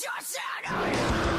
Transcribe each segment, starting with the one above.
your sanity.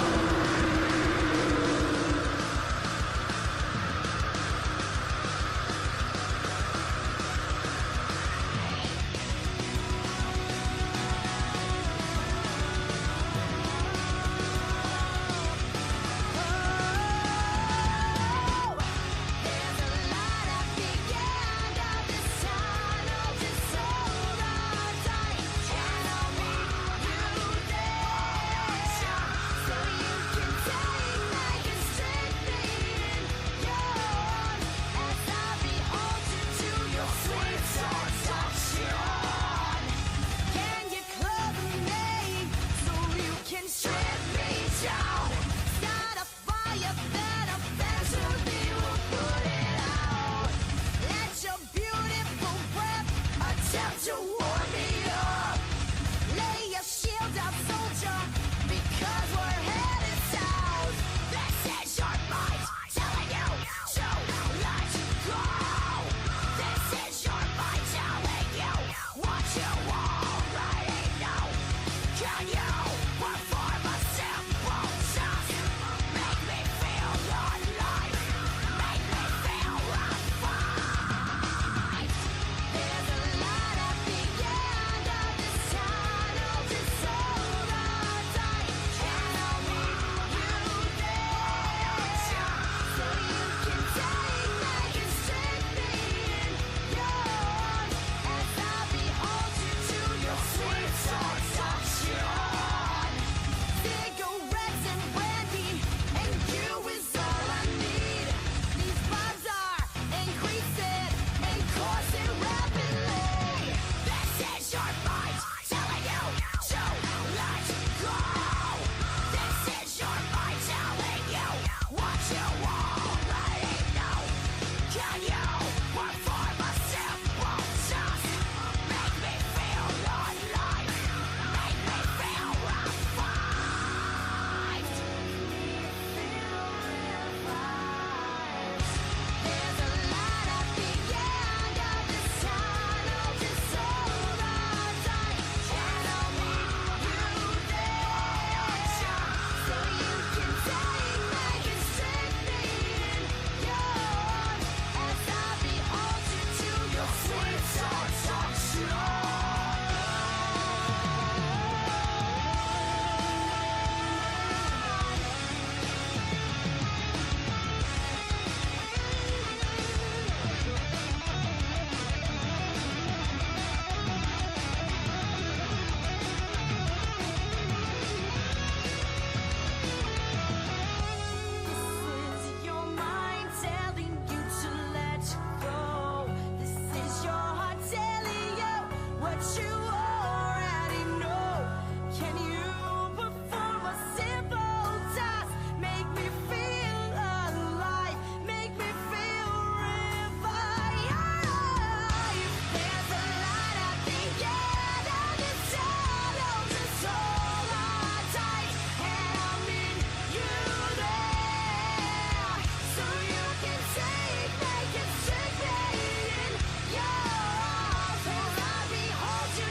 Hold you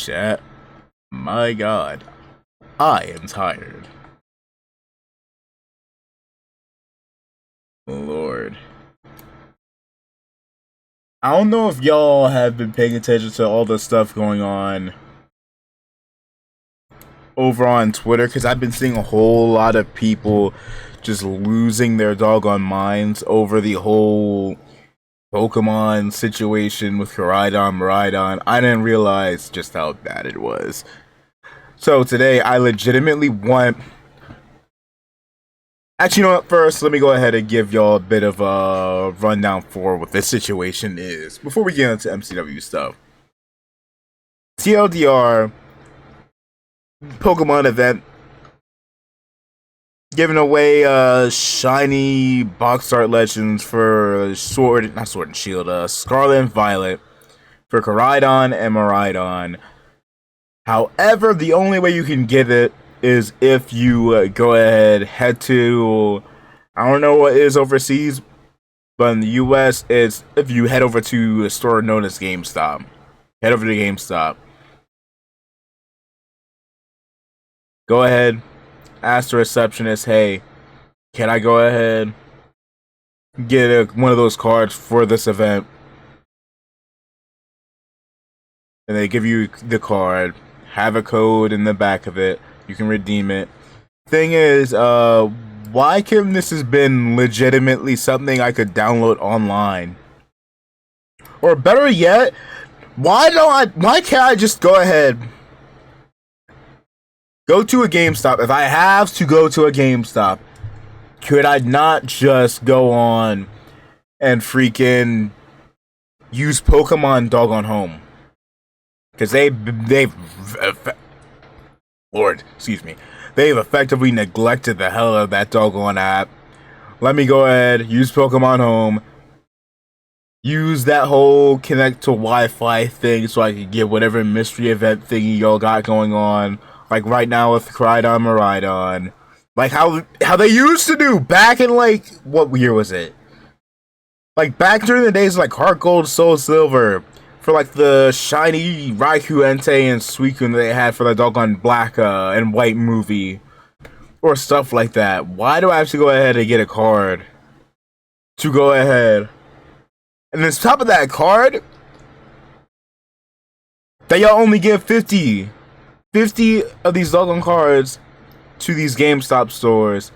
chat. My god. I am tired. Lord. I don't know if y'all have been paying attention to all the stuff going on over on Twitter, because I've been seeing a whole lot of people just losing their doggone minds over the whole Pokemon situation with Miraidon. I didn't realize just how bad it was. So today, I legitimately want... Actually, you know what? First, let me go ahead and give y'all a bit of a rundown for what this situation is before we get into MCW stuff. TLDR Pokemon event giving away shiny box art legends for Sword and Shield, Scarlet and Violet for Koraidon and Miraidon. However, the only way you can get it is if you go ahead, head to, I don't know what is overseas, but in the US, it's if you head over to a store known as GameStop. Head over to GameStop. Go ahead, ask the receptionist, hey, can I go ahead get one of those cards for this event? And they give you the card, have a code in the back of it, you can redeem it. Thing is, why couldn't this has been legitimately something I could download online? Or better yet, why can't I just go ahead, go to a GameStop? If I have to go to a GameStop, could I not just go on and freaking use Pokemon Doggone Home? Because they've effectively neglected the hell out of that doggone app. Let me go ahead, use Pokemon Home, use that whole connect to Wi-Fi thing so I can get whatever mystery event thingy y'all got going on. Like right now with Koraidon, Miraidon. Like how they used to do back in, like, what year was it? Like back during the days of like Heart Gold, Soul Silver, for like the shiny Raikou, Entei, and Suicune that they had for the doggone black and white movie. Or stuff like that. Why do I have to go ahead and get a card to go ahead? And on top of that card, that y'all only give 50 of these doggone cards to these GameStop stores,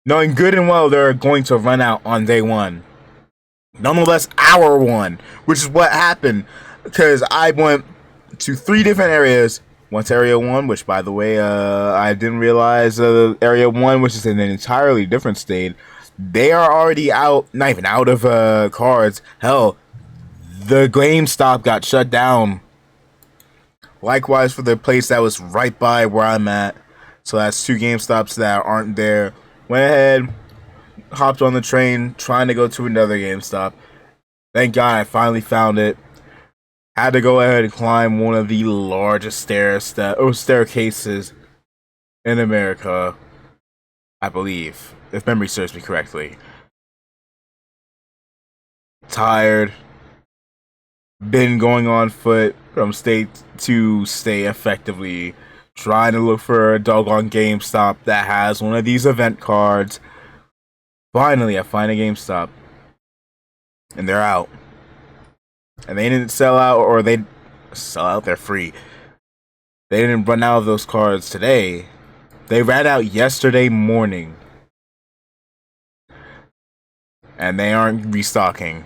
knowing good and well they're going to run out on day one. Nonetheless, hour one, which is what happened, because I went to 3 different areas. Went to Area 1, which, by the way, I didn't realize Area 1, which is in an entirely different state, they are already out, not even out of cards. Hell, the GameStop got shut down. Likewise for the place that was right by where I'm at. So that's 2 GameStops that aren't there. Went ahead, hopped on the train, trying to go to another GameStop. Thank God I finally found it. Had to go ahead and climb one of the largest staircases in America, I believe, if memory serves me correctly. Tired. Been going on foot from state to state effectively, trying to look for a doggone GameStop that has one of these event cards. Finally, I find a GameStop. And they're out. And they didn't sell out, or they sell out, they're free. They didn't run out of those cards today. They ran out yesterday morning. And they aren't restocking.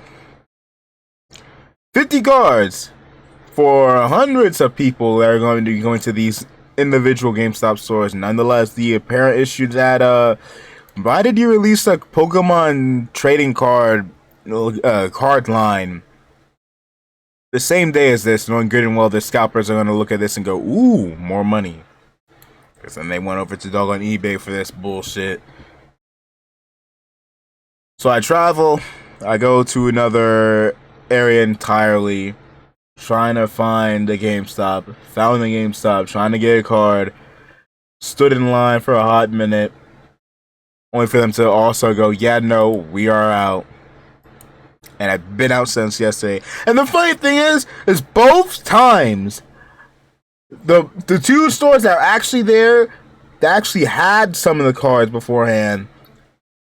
50 cards for hundreds of people that are going to be going to these individual GameStop stores. Nonetheless, the apparent issue that, why did you release a Pokemon trading card line the same day as this, knowing good and well the scalpers are going to look at this and go, ooh, more money? Because then they went over to doggone eBay for this bullshit. So I travel, I go to another area entirely, trying to find a GameStop, found the GameStop, trying to get a card, stood in line for a hot minute, only for them to also go, yeah, no, we are out. And I've been out since yesterday. And the funny thing is both times The two stores that are actually there, that actually had some of the cards beforehand,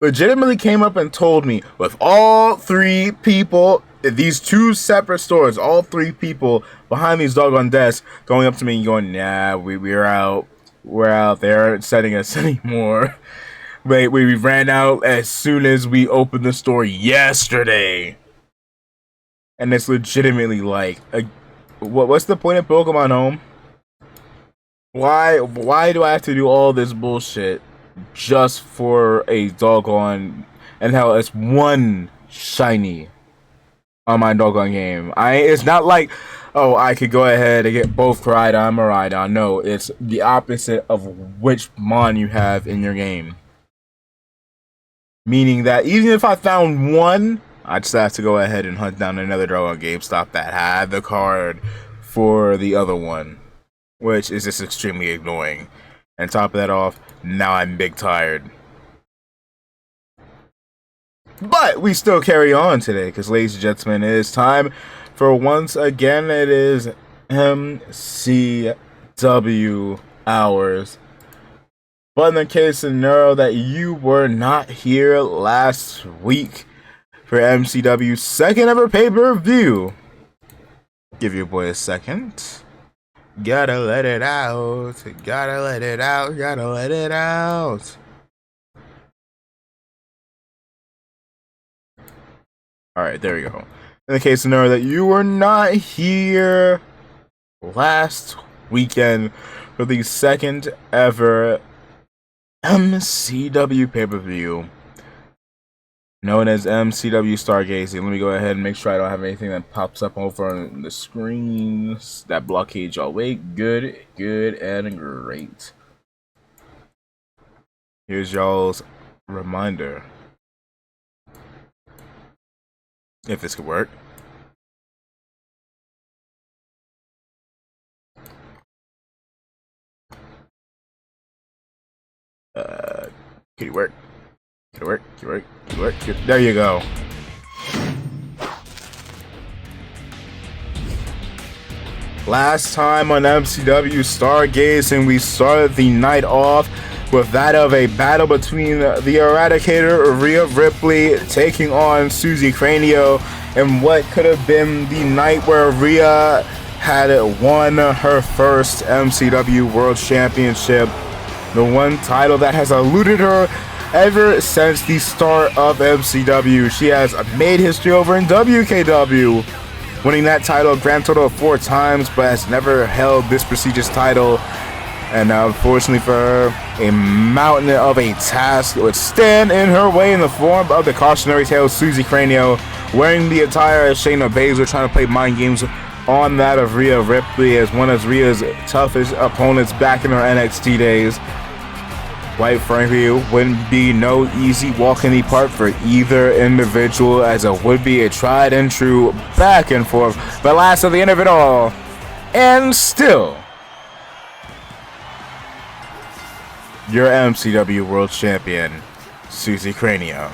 legitimately came up and told me, with all three people, these two separate stores, all three people behind these doggone desks going up to me and going, nah, we're out. We're out. They aren't setting us anymore. Wait, we ran out as soon as we opened the store yesterday. And it's legitimately like, what's the point of Pokemon Home? Why do I have to do all this bullshit just for a doggone, and hell, it's one shiny on my doggone game. It's not like, oh, I could go ahead and get both Koraidon or Miraidon. No, it's the opposite of which mon you have in your game. Meaning that even if I found one, I just have to go ahead and hunt down another doggone GameStop that had the card for the other one, which is just extremely annoying. And top of that off, now I'm big tired. But we still carry on today, because ladies and gentlemen, it is time for, once again, it is MCW hours. But in the case of Neuro that you were not here last week for MCW's second ever pay-per-view, give your boy a second. Gotta let it out. Gotta let it out. Gotta let it out. Alright, there we go. In the case of Neuro that you were not here last weekend for the second ever MCW pay-per-view known as MCW Stargazing. Let me go ahead and make sure I don't have anything that pops up over on the screens that blockade y'all. Wait, good, and great. Here's y'all's reminder. If this could work. Could it work? Could it work? Could it work? Could it work? There you go. Last time on MCW Stargazing, we started the night off with that of a battle between the Eradicator, Rhea Ripley, taking on Susie Cranio, and what could have been the night where Rhea had won her first MCW World Championship, the one title that has eluded her ever since the start of MCW. She has made history over in WKW, winning that title a grand total of 4 times, but has never held this prestigious title. And unfortunately for her, a mountain of a task would stand in her way in the form of the cautionary tale Susie Cranio, wearing the attire of Shayna Baszler, trying to play mind games on that of Rhea Ripley as one of Rhea's toughest opponents back in her NXT days. Quite frankly, it wouldn't be no easy walk in the park for either individual, as it would be a tried and true back and forth. But last of the end of it all, and still, your MCW World Champion, Susie Cranio.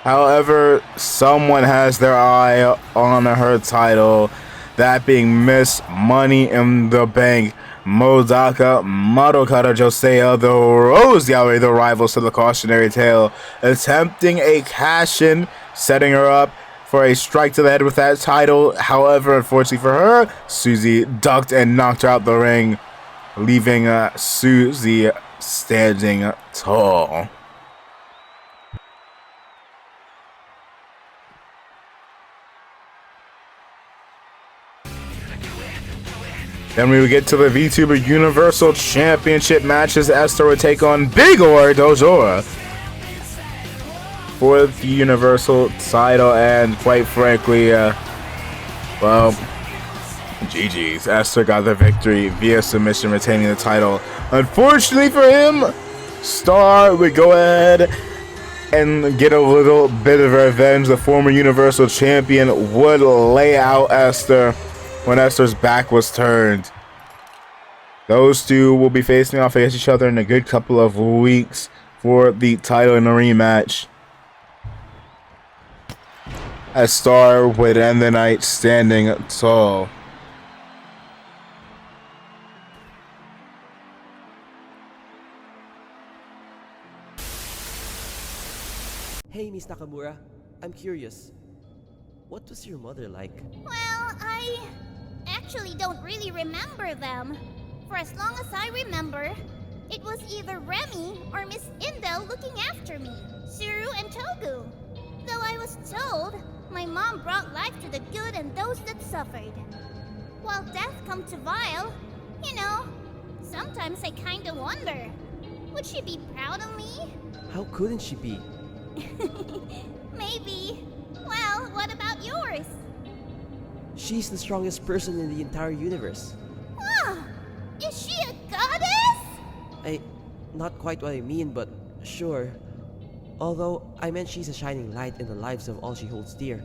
However, someone has their eye on her title, that being Miss Money in the Bank, Modaka Marokara Josea, the Rose Gallery, the rivals to the cautionary tale, attempting a cash-in, setting her up for a strike to the head with that title. However, unfortunately for her, Susie ducked and knocked her out the ring, leaving Susie standing tall. Then we would get to the VTuber Universal Championship matches. Esther would take on Big Or Dojora for the Universal title, and quite frankly, well, GG's. Esther got the victory via submission, retaining the title. Unfortunately for him, Star would go ahead and get a little bit of revenge. The former Universal Champion would lay out Esther when Esther's back was turned. Those two will be facing off against each other in a good couple of weeks for the title in a rematch. A star would end the night standing tall. Hey, Miss Nakamura. I'm curious. What was your mother like? Well, I actually don't really remember them. For as long as I remember, it was either Remy or Miss Indel looking after me, Suru and Togu. Though I was told my mom brought life to the good and those that suffered. While death come to Vile, you know, sometimes I kinda wonder, would she be proud of me? How couldn't she be? Maybe. Well, what about yours? She's the strongest person in the entire universe. Ah, is she a goddess? Not quite what I mean, but sure. Although, I meant she's a shining light in the lives of all she holds dear.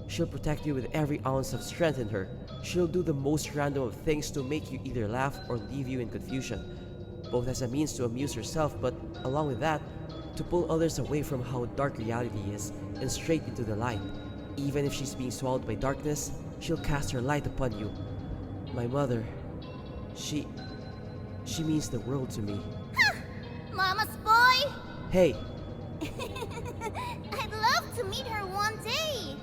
She'll protect you with every ounce of strength in her. She'll do the most random of things to make you either laugh or leave you in confusion. Both as a means to amuse herself, but along with that, to pull others away from how dark reality is and straight into the light. Even if she's being swallowed by darkness, she'll cast her light upon you. My mother, she means the world to me. Mama's boy? Hey, I'd love to meet her one day.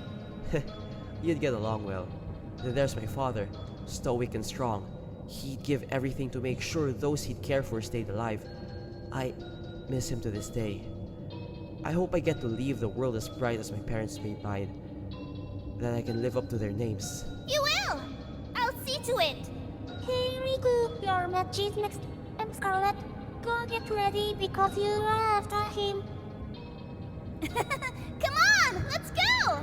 you'd get along well. Then there's my father, stoic and strong. He'd give everything to make sure those he'd care for stayed alive. I miss him to this day. I hope I get to leave the world as bright as my parents made mine. That I can live up to their names. You will! I'll see to it. Hey Riku, your match is next. I'm Scarlet. Go get ready because you are after him. Come on, let's go!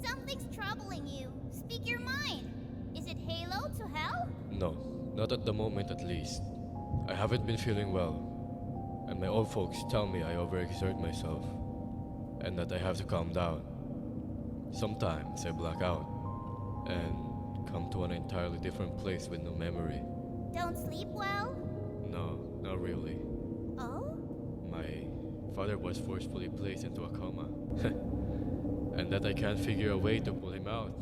Something's troubling you. Speak your mind. Is it Halo to hell? No, not at the moment at least. I haven't been feeling well, and my old folks tell me I overexert myself, and that I have to calm down. Sometimes I black out, and come to an entirely different place with no memory. Don't sleep well? No, not really. Oh? My father was forcefully placed into a coma, and that I can't figure a way to pull him out,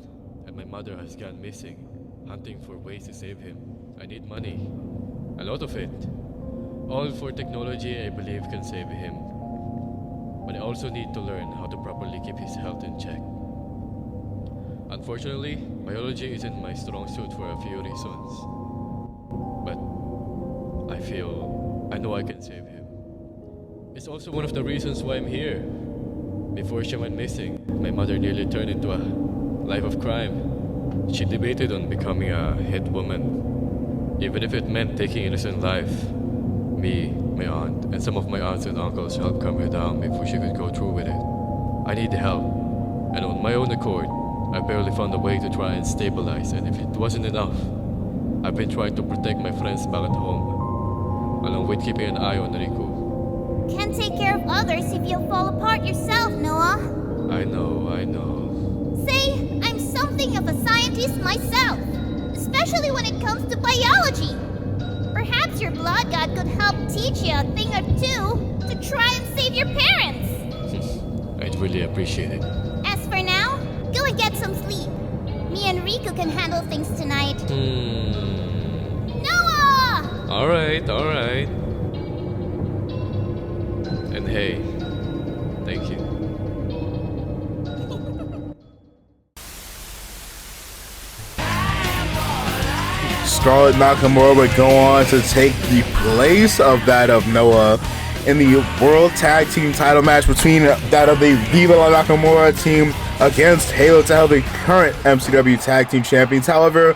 and my mother has gone missing, hunting for ways to save him. I need money. A lot of it. All for technology I believe can save him. But I also need to learn how to properly keep his health in check. Unfortunately, biology isn't my strong suit for a few reasons. But I know I can save him. It's also one of the reasons why I'm here. Before she went missing, my mother nearly turned into a life of crime. She debated on becoming a hit woman, even if it meant taking innocent life. Me, my aunt, and some of my aunts and uncles helped calm her down before she could go through with it. I need help, and on my own accord, I barely found a way to try and stabilize, and if it wasn't enough, I've been trying to protect my friends back at home, along with keeping an eye on Riku. Can't take care of others if you'll fall apart yourself, Noah. I know. Say, I'm something of a scientist myself, especially when it comes to biology. Perhaps your blood god could help teach you a thing or two to try and save your parents. I'd really appreciate it. As for now, go and get some sleep. Me and Riku can handle things tonight. Noah! Alright. And hey, thank you. Scarlett Nakamura would go on to take the place of that of Noah in the World Tag Team title match between that of the Viva La Nakamura team against Halo to Hell, the current MCW Tag Team Champions. However,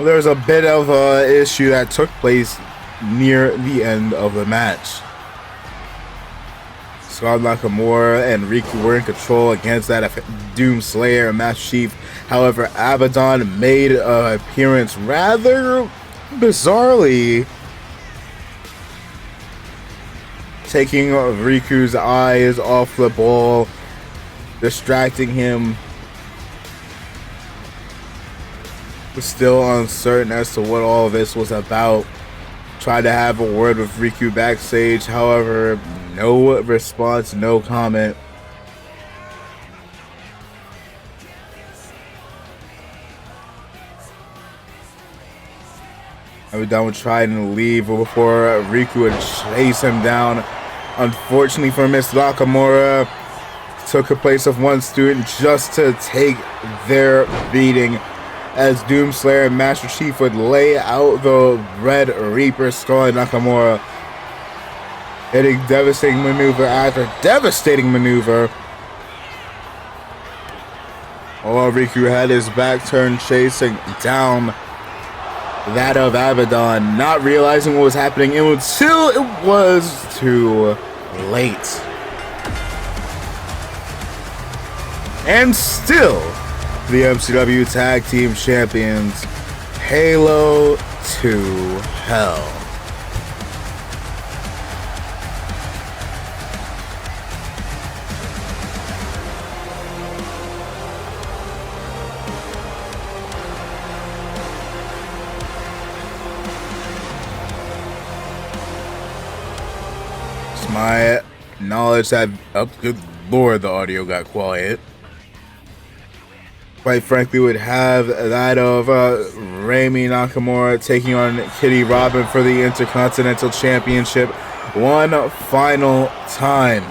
there's a bit of an issue that took place near the end of the match. Scarlett Nakamura and Riku were in control against that of Doom Slayer and Master Chief. However, Abaddon made an appearance rather bizarrely, taking Riku's eyes off the ball, distracting him. still uncertain as to what all of this was about. Tried to have a word with Riku backstage, however, no response, no comment. Abaddon tried to leave before Riku would chase him down. Unfortunately for Miss Nakamura, took the place of one student just to take their beating, as Doomslayer and Master Chief would lay out the Red Reaper, sculling Nakamura, hitting devastating maneuver after devastating maneuver. While Riku had his back turned, chasing down that of Abaddon, not realizing what was happening until it was too late. And still, the MCW Tag Team Champions, Halo to Hell. It's my knowledge that, oh, good lord, the audio got quiet. Quite frankly, would have that of Rami Nakamura taking on Kitty Robin for the Intercontinental Championship one final time.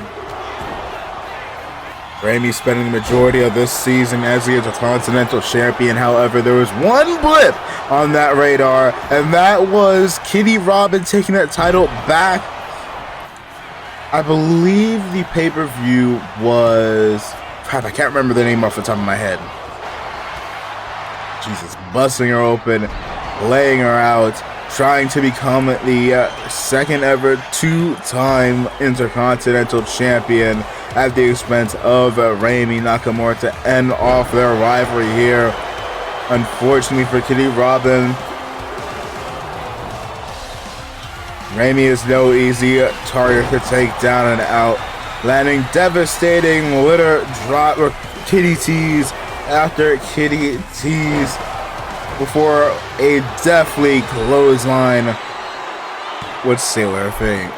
Rami spending the majority of this season as the Intercontinental Champion. However, there was one blip on that radar, and that was Kitty Robin taking that title back. I believe the pay-per-view was... crap, I can't remember the name off the top of my head. Jesus, busting her open, laying her out, trying to become the second ever two-time Intercontinental Champion at the expense of Rami Nakamura to end off their rivalry here. Unfortunately for Kitty Robin, Rami is no easy target to take down and out, landing devastating litter drop or kitty tease after kitty tease before a deathly clothesline would seal her fate.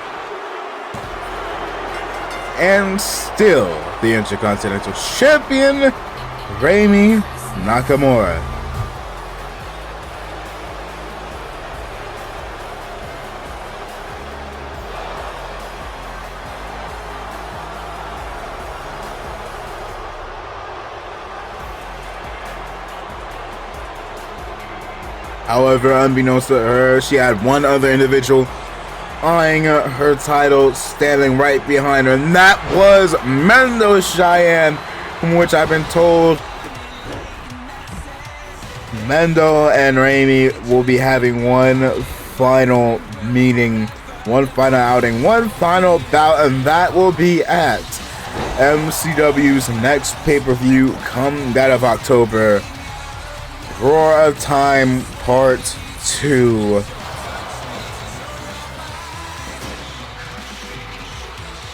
And still, the Intercontinental Champion, Rami Nakamura. However, unbeknownst to her, she had one other individual eyeing her title, standing right behind her, and that was Mendo Cheyenne, from which I've been told Mendo and Rami will be having one final meeting, one final outing, one final bout, and that will be at MCW's next pay-per-view come that of October. Roar of Time Part 2.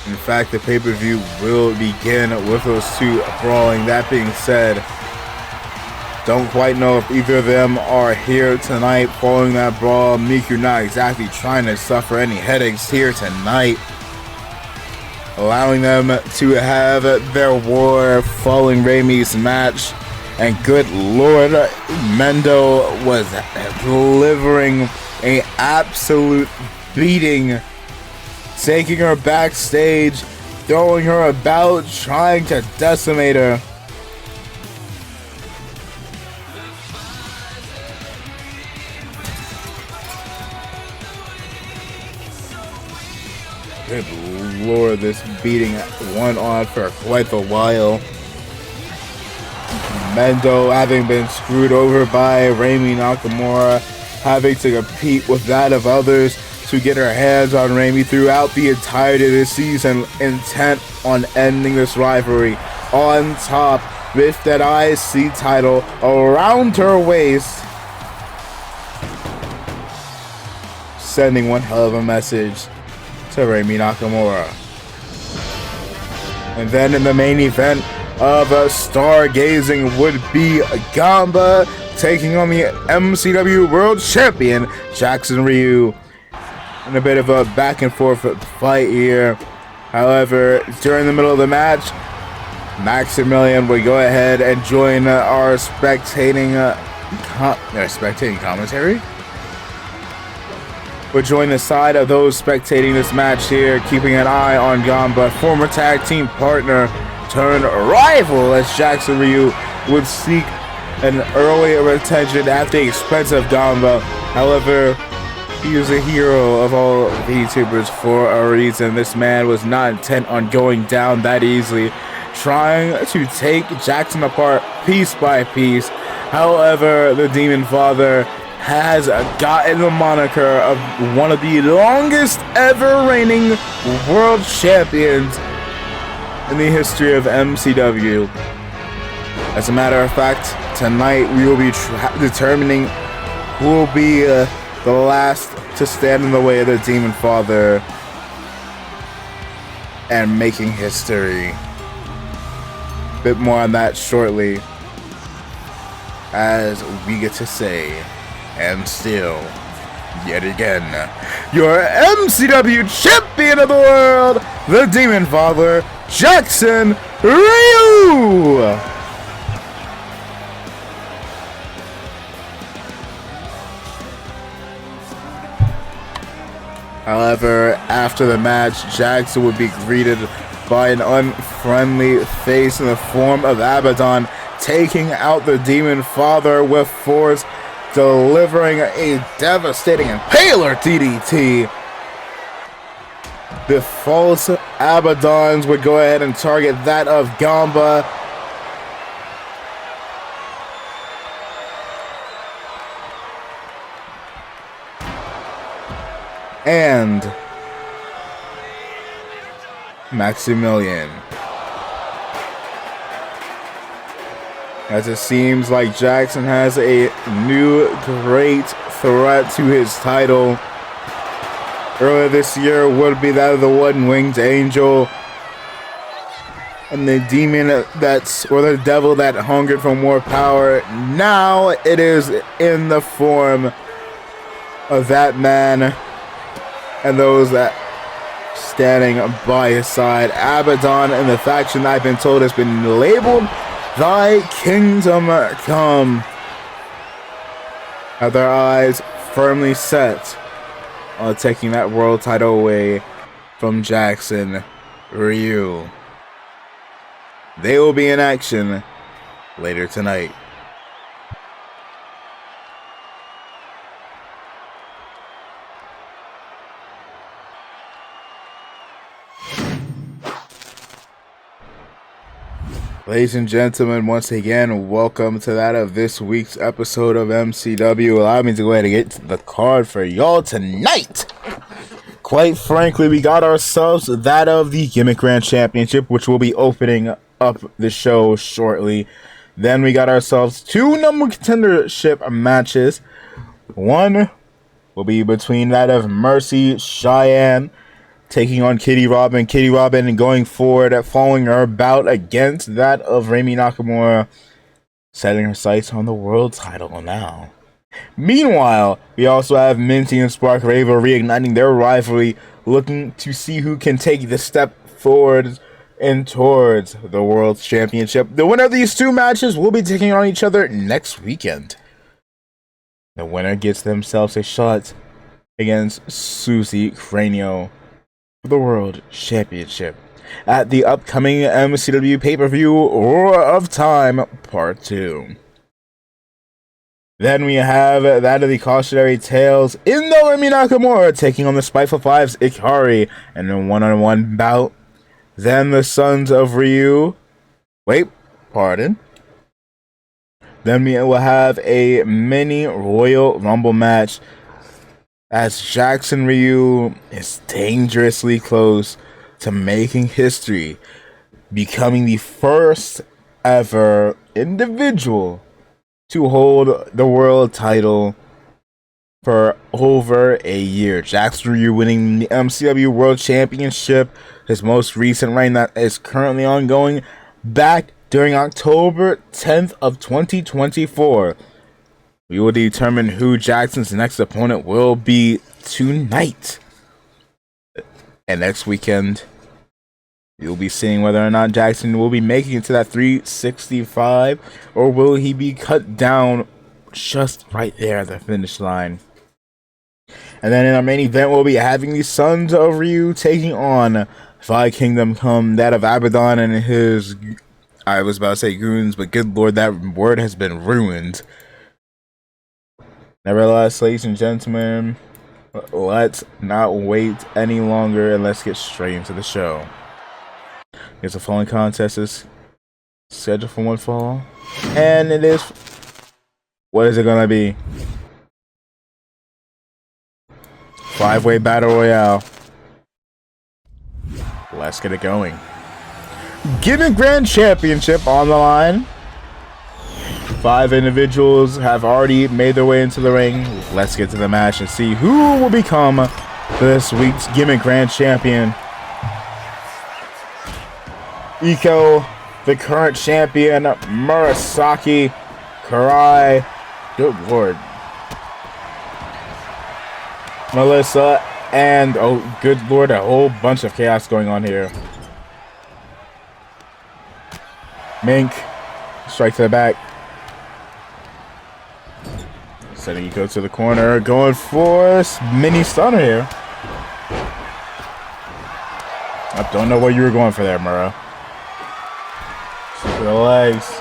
In fact, the pay-per-view will begin with those two brawling. That being said, don't quite know if either of them are here tonight following that brawl. Mcw not exactly trying to suffer any headaches here tonight, allowing them to have their war following Rami's match. And good lord, Mendo was delivering an absolute beating, taking her backstage, throwing her about, trying to decimate her. Good lord, this beating went on for quite a while. Mendo having been screwed over by Rami Nakamura, having to compete with that of others to get her hands on Rami throughout the entirety of this season, intent on ending this rivalry. On top, with that IC title around her waist, sending one hell of a message to Rami Nakamura. And then in the main event of stargazing would be Gamba taking on the MCW World Champion, Jackson Ryu. In a bit of a back and forth fight here. However, during the middle of the match, Maximilian would go ahead and join our spectating commentary. Would join the side of those spectating this match here, keeping an eye on Gamba, former tag team partner turned rival, as Jackson Ryu would seek an early retention at the expense of Gamba. However, he is a hero of all VTubers for a reason. This man was not intent on going down that easily, trying to take Jackson apart piece by piece. However, the Demon Father has gotten the moniker of one of the longest ever reigning world champions in the history of MCW. As a matter of fact, tonight we will be determining who will be the last to stand in the way of the Demon Father and making history. A bit more on that shortly, as we get to say, and still, yet again, your MCW champion of the world, the Demon Father, Jackson Ryu! However, after the match, Jackson would be greeted by an unfriendly face in the form of Abaddon, taking out the Demon Father with force, delivering a devastating impaler DDT. The false Abaddons would go ahead and target that of Gamba. And Maximilian. As it seems like Jackson has a new great threat to his title. Earlier this year would be that of the one-winged angel, and the demon or the devil that hungered for more power. Now it is in the form of that man and those that standing by his side. Abaddon and the faction I've been told has been labeled Thy Kingdom Come. Have their eyes firmly set on taking that world title away from Jackson Ryu. They will be in action later tonight. Ladies and gentlemen, once again, welcome to that of this week's episode of MCW. Allow me to go ahead and get to the card for y'all tonight. Quite frankly, we got ourselves that of the Gimmick Grand Championship, which will be opening up the show shortly. Then we got ourselves two number contendership matches. One will be between that of Mercy Cheyenne taking on Kitty Robin. Kitty Robin going forward at following her bout against that of Rami Nakamura, setting her sights on the world title now. Meanwhile, we also have Minty and Spark Raver reigniting their rivalry, looking to see who can take the step forward and towards the World Championship. The winner of these two matches will be taking on each other next weekend. The winner gets themselves a shot against Susie Cranio for the World Championship at the upcoming MCW pay-per-view Roar of Time Part 2. Then we have that of the Cautionary Tales in the Rami Nakamura taking on the Spiteful Five's Ikari in a one-on-one bout. Then the Sons of Ryu. Then we will have a mini Royal Rumble match as Jackson Ryu is dangerously close to making history, becoming the first ever individual to hold the world title for over a year. Jackson Ryu winning the MCW World Championship, his most recent reign that is currently ongoing, back during October 10th of 2024. We will determine who Jackson's next opponent will be tonight. And next weekend, you'll be seeing whether or not Jackson will be making it to that 365, or will he be cut down just right there at the finish line. And then in our main event, we'll be having the Sons of Ryu taking on Five Kingdom Come, that of Abaddon and his, I was about to say goons, but good lord, that word has been ruined. Nevertheless, ladies and gentlemen, let's not wait any longer and let's get straight into the show. Here's the following contest is scheduled for one fall, and it is, what is it gonna be? 5-way battle royale. Let's get it going. Gimmick Grand Championship on the line. 5 individuals have already made their way into the ring. Let's get to the match and see who will become this week's Gimmick Grand Champion. Iko, the current champion, Murasaki, Karai, good lord, Melissa, and oh good lord, a whole bunch of chaos going on here. Mink, strike to the back. Setting Iko to the corner, going for mini stunner here. I don't know what you were going for there, Mura. To the legs.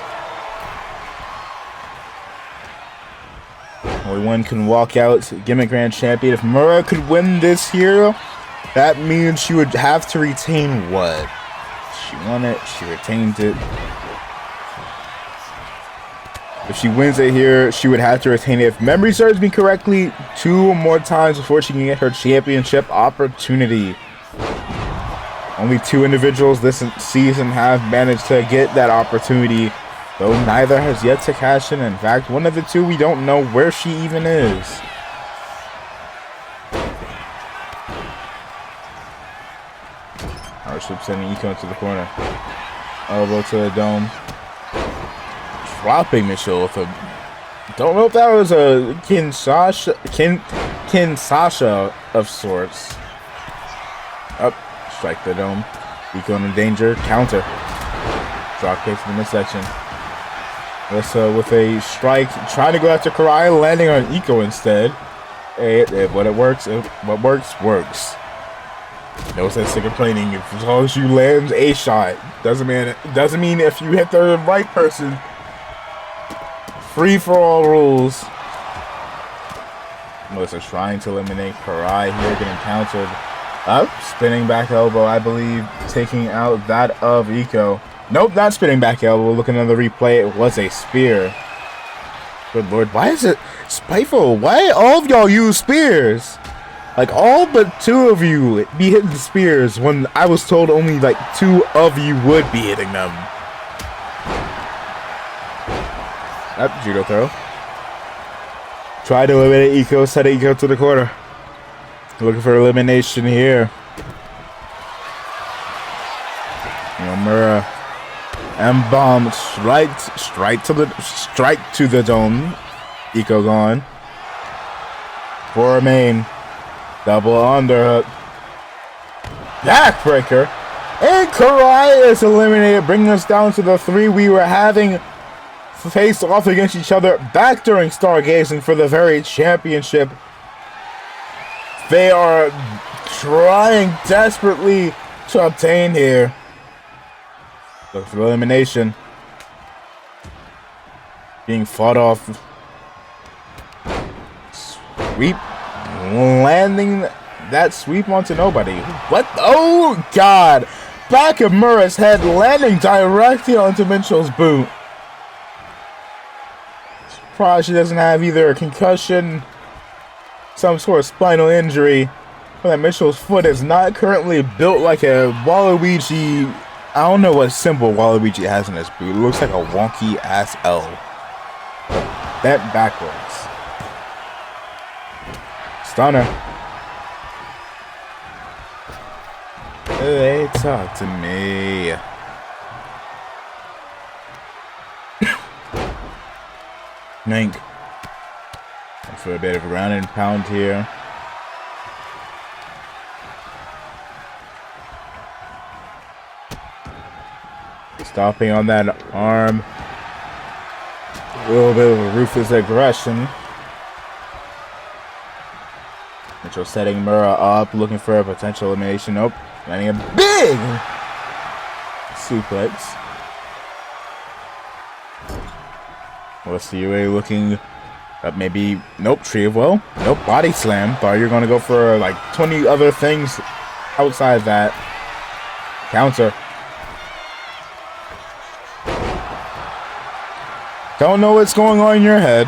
Only one can walk out Gimmick Grand Champion. If Mura could win this here, that means she would have to retain what? She won it, she retained it. If she wins it here, she would have to retain it. If memory serves me correctly, 2 more times before she can get her championship opportunity. Only 2 individuals this season have managed to get that opportunity, though neither has yet to cash in. In fact, one of the 2, we don't know where she even is. Hardship sending Iko into the corner. Elbow to the dome. Dropping Mitchell with a, don't know if that was a Kinshasa of sorts. Up, strike the dome. Iko in danger, counter. Drop kick to the midsection. Melissa with a strike, trying to go after Karai, landing on Iko instead. What works, works. No sense in complaining. As long as you land a shot, doesn't mean if you hit the right person. Free for all rules. Melissa trying to eliminate Karai here, getting countered. Up, spinning back elbow, I believe, taking out that of Iko. Nope, not spinning back elbow. Looking at the replay, it was a spear. Good lord, why is it spiteful? Why all of y'all use spears? Like, all but 2 of you be hitting spears when I was told only like 2 of you would be hitting them. Up, judo throw. Try to eliminate Iko, set Iko to the corner. Looking for elimination here. Mura. M-bomb, strike to the dome. Iko gone. For a main. Double underhook. Backbreaker. And Karai is eliminated, bringing us down to the 3 we were having faced off against each other back during Stargazing for the very championship. They are trying desperately to obtain here. Look for elimination. Being fought off. Sweep. Landing that sweep onto nobody. What? Oh, God. Back of Mura's head, landing directly onto Mitchell's boot. Surprised she doesn't have either a concussion, some sort of spinal injury. But that Mitchell's foot is not currently built like a Waluigi. I don't know what symbol Waluigi has in his boot. It looks like a wonky ass L. Bent backwards. Stunner. Hey, talk to me. Mink for a bit of a ground and pound here. Stopping on that arm. A little bit of a ruthless aggression. Mitchell setting Mura up, looking for a potential elimination. Nope. Landing a big suplex. What's the UA looking up? Maybe. Nope. Tree of Will. Nope. Body slam. Thought you were going to go for like 20 other things outside that. Counter. Don't know what's going on in your head.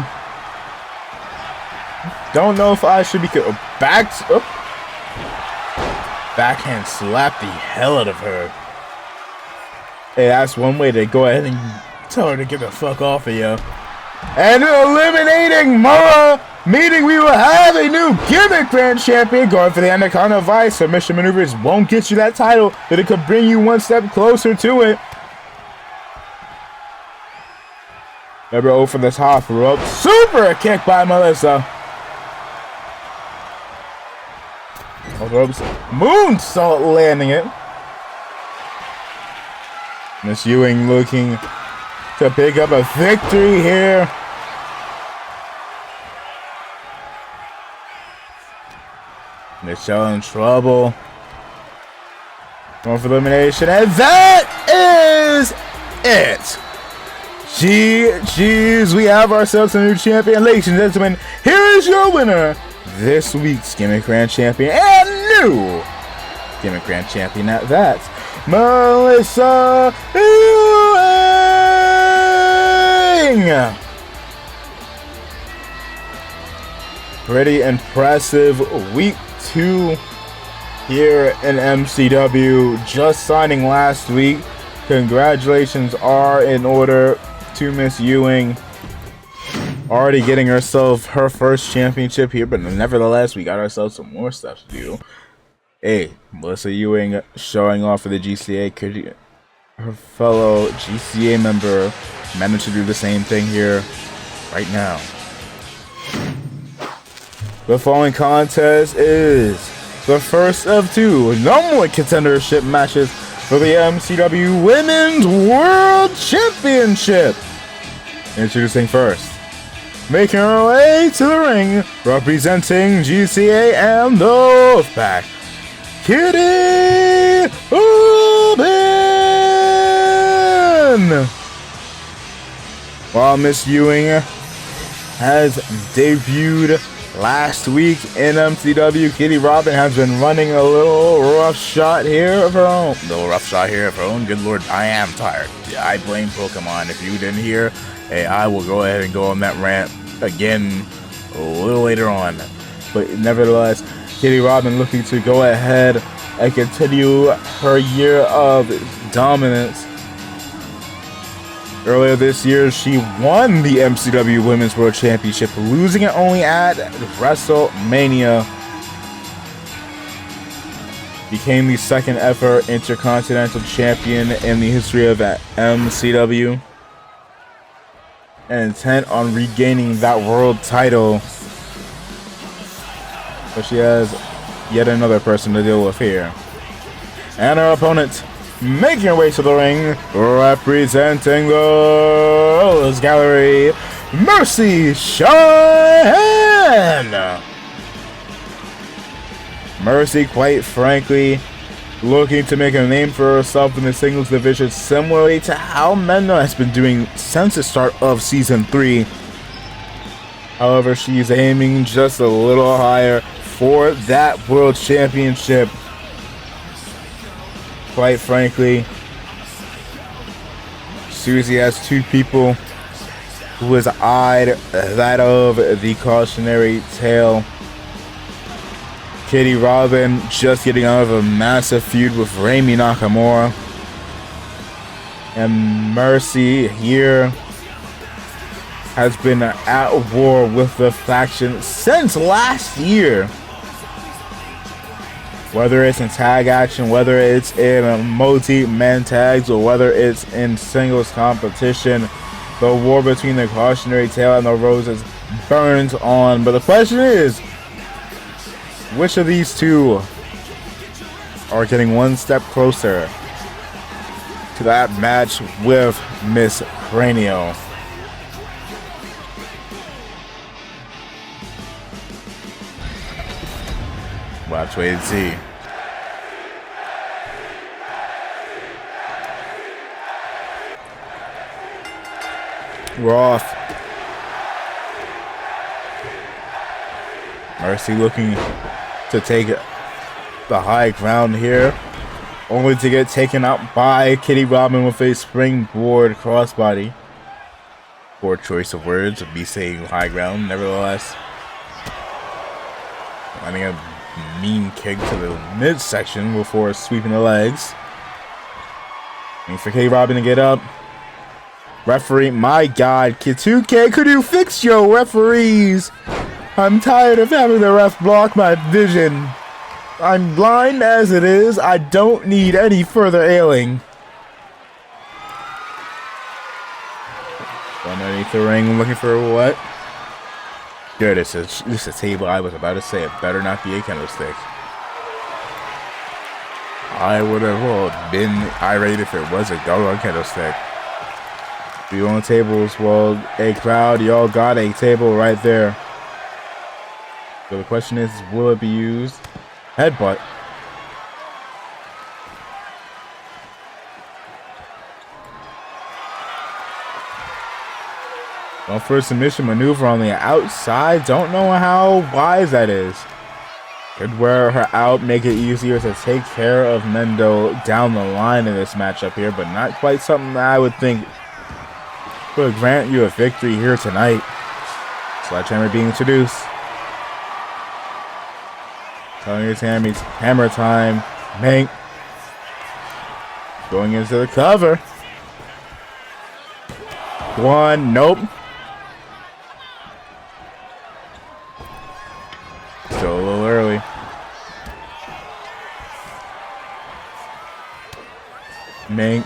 Don't know if I should be backhand slap the hell out of her. Hey, that's one way to go ahead and tell her to get the fuck off of you. And eliminating Mura, meaning we will have a new gimmick grand champion going for the Anaconda Vice. Submission maneuvers won't get you that title, but it could bring you one step closer to it. Number 0 from the top rope. Super kick by Melissa. Ropes. Moonsault landing it. Miss Ewing looking to pick up a victory here. Michelle in trouble. Going for elimination. And that is it. GG's, we have ourselves a new champion. Ladies and gentlemen, here is your winner, this week's Gimmick Grand Champion, and new Gimmick Grand Champion at that, Melissa Ewing. Pretty impressive week 2 here in MCW, just signing last week. Congratulations are in order to Miss Ewing, already getting herself her first championship here, but nevertheless, we got ourselves some more stuff to do. Hey, Melissa Ewing showing off for the GCA. Could her fellow GCA member manage to do the same thing here right now? The following contest is the first of 2 number 1 contendership matches for the MCW Women's World Championship. Introducing first, making her way to the ring, representing GCA and the Wolfpack, Kitty Rubin. While Miss Ewing has debuted last week in MCW, Kitty Robin has been running a little rough shot here of her own. Good lord, I am tired. Yeah, I blame Pokemon. If you didn't hear, hey, I will go ahead and go on that rant again a little later on. But nevertheless, Kitty Robin looking to go ahead and continue her year of dominance. Earlier this year, she won the MCW Women's World Championship, losing it only at WrestleMania. Became the second ever Intercontinental Champion in the history of MCW. And intent on regaining that world title. But she has yet another person to deal with here. And her opponent, making her way to the ring, representing the Rose Gallery, Mercy Cheyenne. Mercy, quite frankly, looking to make a name for herself in the singles division, similarly to how Mendo has been doing since the start of Season 3. However, she's aiming just a little higher for that World Championship. Quite frankly, Susie has 2 people who has eyed that of the cautionary tale. Kitty Robin just getting out of a massive feud with Rami Nakamura. And Mercy here has been at war with the faction since last year. Whether it's in tag action, whether it's in multi-man tags, or whether it's in singles competition, the war between the Cautionary Tale and the Roses burns on. But the question is, which of these two are getting one step closer to that match with Miss Cranio? We'll have to wait and see. We're off. Mercy looking to take the high ground here, only to get taken out by Kitty Robin with a springboard crossbody. Poor choice of words of me saying high ground, nevertheless. Landing a mean kick to the midsection before sweeping the legs. Waiting for Kitty Robin to get up. Referee, my God, Kituke, could you fix your referees? I'm tired of having the ref block my vision. I'm blind as it is. I don't need any further ailing. Underneath the ring, looking for what? There, this is a table. I was about to say it better not be a candlestick. I would have been irate if it was a doggone candlestick. You on tables? Well, a crowd, y'all got a table right there. So the question is, will it be used? Headbutt. Well, for a submission maneuver on the outside, don't know how wise that is. Could wear her out, make it easier to take care of Mendo down the line in this matchup here, but not quite something that I would think would grant you a victory here tonight. Sledgehammer being introduced. Telling you Tammy's hammer time. Mank going into the cover. One, nope. Still a little early. Mank.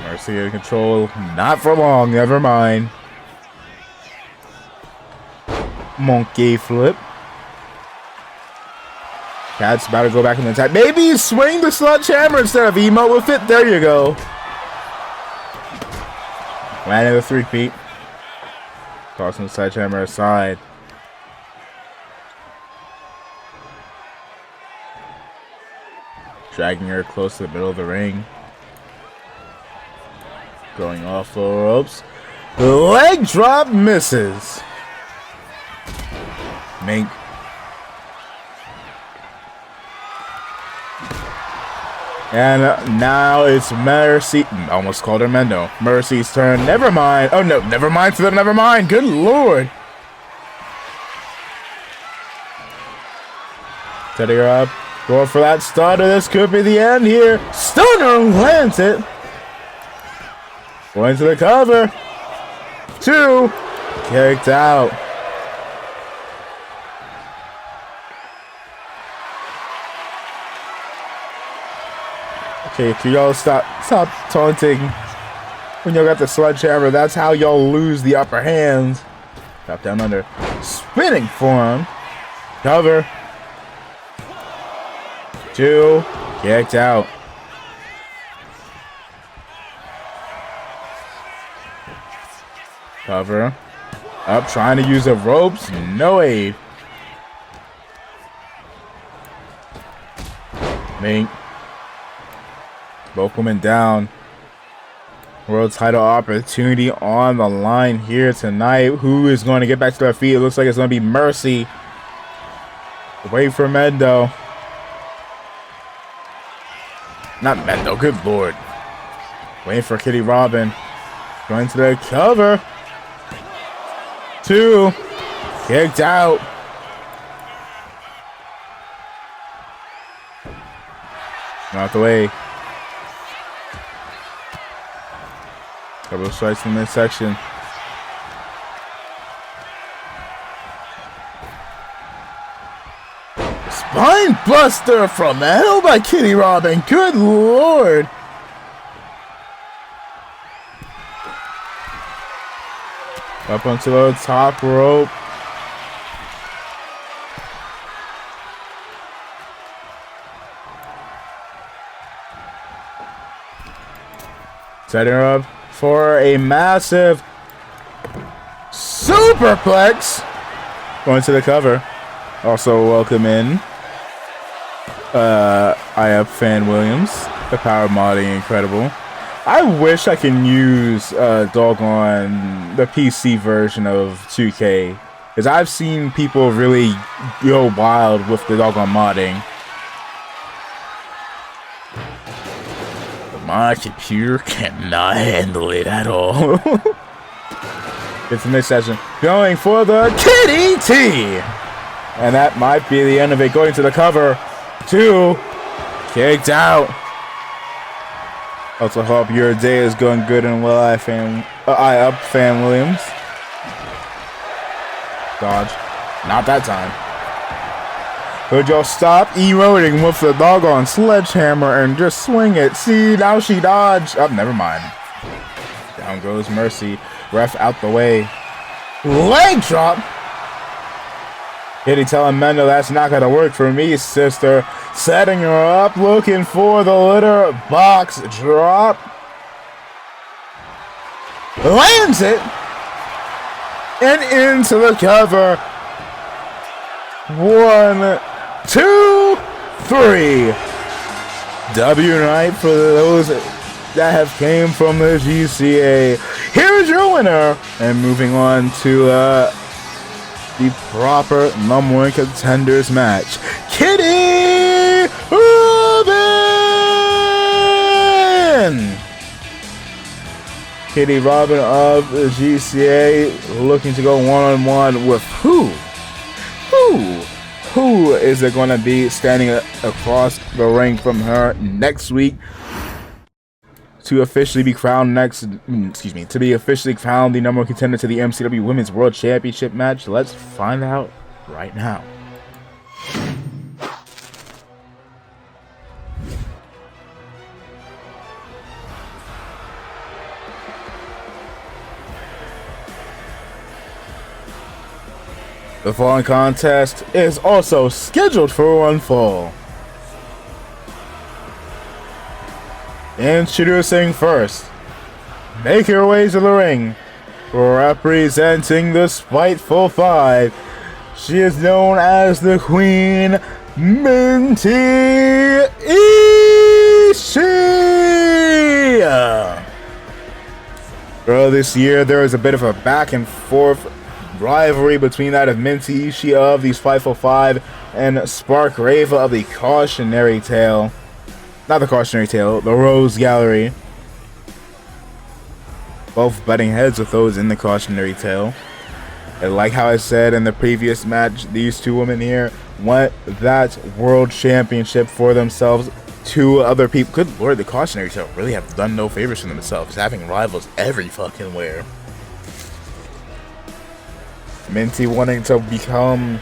Mercy in control. Not for long, never mind. Monkey flip. Cat's about to go back in the attack. Maybe swing the sledgehammer instead of emote with it. There you go. Landing the 3-feet. Tossing the sledgehammer aside. Dragging her close to the middle of the ring. Going off the ropes. The leg drop misses. Mink. And now it's Mercy. Almost called her Mendo. Mercy's turn. Never mind. Oh no, never mind for them. Never mind. Good lord. Setting her up. Going for that stunner. This could be the end here. Stunner lands it. Going to the cover. 2. Kicked out. Okay, can y'all stop taunting when y'all got the sledgehammer? That's how y'all lose the upper hands. Drop down under. Spinning form. Cover. 2. Kicked out. Cover. Up, trying to use the ropes. No aid. Mink. Both women down. World title opportunity on the line here tonight. Who is going to get back to their feet? It looks like it's going to be Mercy. Wait for Mendo. Not Mendo, good lord. Waiting for Kitty Robin. Going to the cover. 2. Kicked out. Out the way. Couple of strikes in this section. Spine buster from hell by Kitty Robin. Good lord. Up onto the top rope. Setting her up for a massive superplex. Going to the cover. Also welcome in IF Fan Williams. The power modding incredible. I wish I can use doggone the PC version of 2K, because I've seen people really go wild with the doggone modding. My computer cannot handle it at all. It's the next session. Going for the Kitty T! And that might be the end of it. Going to the cover. 2. Kicked out. Also hope your day is going good and well, I up Fan Williams. Dodge. Not that time. Could y'all stop eroding with the doggone sledgehammer and just swing it? See, now she dodged. Oh, never mind. Down goes Mercy. Ref out the way. Leg drop. Kitty telling Mendo that's not gonna work for me, sister. Setting her up, looking for the litter box drop. Lands it. And into the cover. 1, 2, 3. W night for those that have came from the GCA. Here's your winner. And moving on to the proper #1 contenders match. Kitty Robin! Kitty Robin of the GCA looking to go one-on-one with who? Who is it going to be standing across the ring from her next week to officially be crowned to be officially crowned the #1 contender to the MCW Women's World Championship match? Let's find out right now. The following contest is also scheduled for one fall. Introducing first, make your way to the ring, representing the Spiteful Five. She is known as the Queen Minty Ishii. Earlier this year, there was a bit of a back and forth rivalry between that of Minty Ishii of the Spiteful Five and Spark Rava of the Cautionary Tale. Not the Cautionary Tale, the Rose Gallery. Both butting heads with those in the Cautionary Tale. And like how I said in the previous match, these two women here want that world championship for themselves. Two other people. Good lord, the Cautionary Tale really have done no favors for themselves, having rivals every fucking where. Minty wanting to become,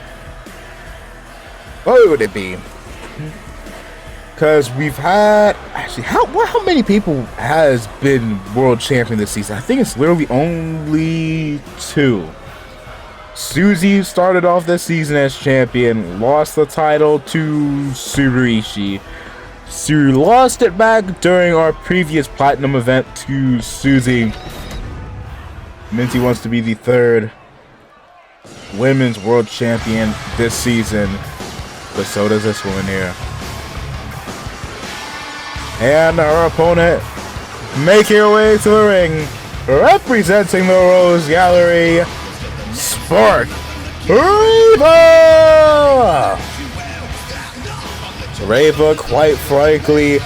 what would it be? Because we've had, actually, how many people has been world champion this season? I think it's literally only 2. Suzy started off this season as champion, lost the title to Tsurishi. Suri lost it back during our previous platinum event to Suzy. Minty wants to be the 3rd women's world champion this season, but so does this woman here. And her opponent making her way to the ring, representing the Rose Gallery, Spark Rava! Rava, quite frankly,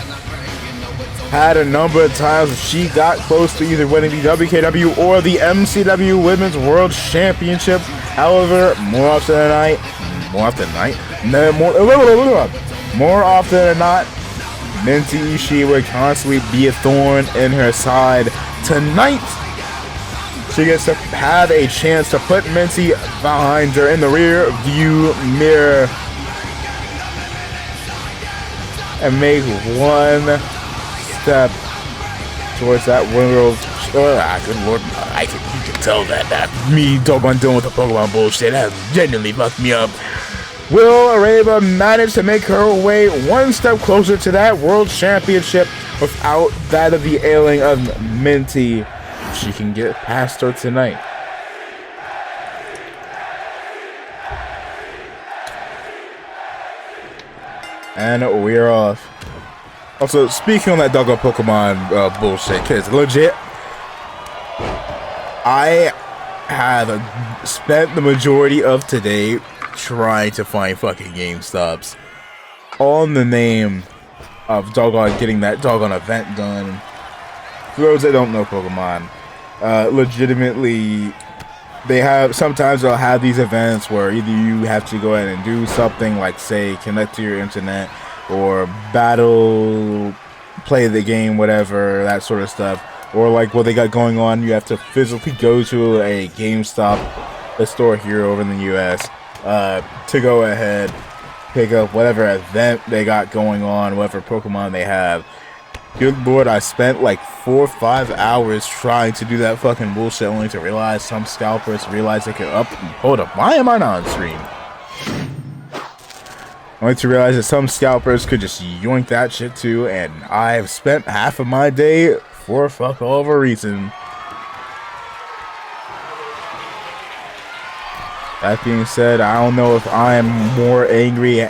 had a number of times she got close to either winning the WKW or the MCW Women's World Championship. However, more often than not, Minty Ishii would constantly be a thorn in her side. Tonight, she gets to have a chance to put Minty behind her in the rear view mirror and make one step towards that world. Good lord, you can tell that me doggone dealing with the Pokemon bullshit has genuinely fucked me up. Will Areva manage to make her way one step closer to that world championship without that of the ailing of Minty? She can get past her tonight. And we're off. Also, speaking on that doggone Pokemon bullshit, kids, legit, I have spent the majority of today trying to find fucking GameStops on the name of doggone getting that doggone event done. For those that don't know Pokemon, legitimately, sometimes they'll have these events where either you have to go ahead and do something like, say, connect to your internet or battle, play the game, whatever, that sort of stuff. Or like what they got going on, you have to physically go to a GameStop, a store here over in the US, to go ahead, pick up whatever event they got going on, whatever Pokemon they have. Good lord, I spent like 4 or 5 hours trying to do that fucking bullshit, only to realize some scalpers realize they could hold up, why am I not on stream? Only to realize that some scalpers could just yoink that shit too, and I've spent half of my day for fuck all of a reason. That being said, I don't know if I'm more angry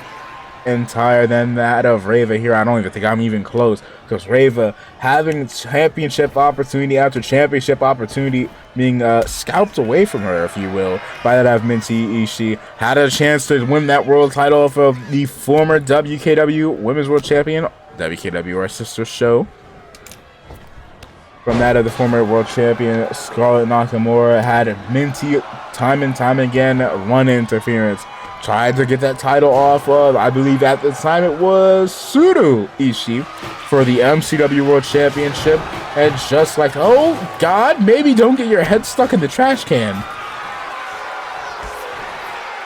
and tired than that of Reva here. I don't even think I'm even close, because Reva having championship opportunity after championship opportunity being scalped away from her, if you will, by that of Minty Ishii, had a chance to win that world title off of the former WKW Women's World Champion, WKW, our sister show. From that of the former world champion Scarlett Nakamura, had Minty time and time again run interference. Tried to get that title off of, I believe at the time it was Tsuru Ishii for the MCW World Championship. And just like, oh god, maybe don't get your head stuck in the trash can.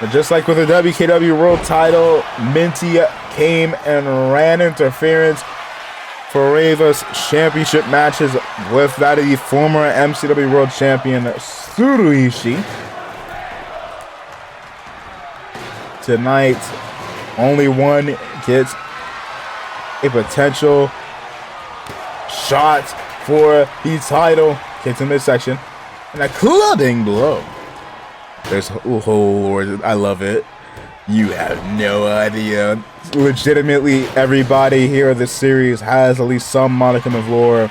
But just like with the WKW World title, Minty came and ran interference for Reva's championship matches with that of the former MCW World Champion Tsuru Ishii. Tonight, only one gets a potential shot for the title. Gets in midsection and a clubbing blow. There's, oh lord, I love it. You have no idea. Legitimately, everybody here in this series has at least some modicum of lore.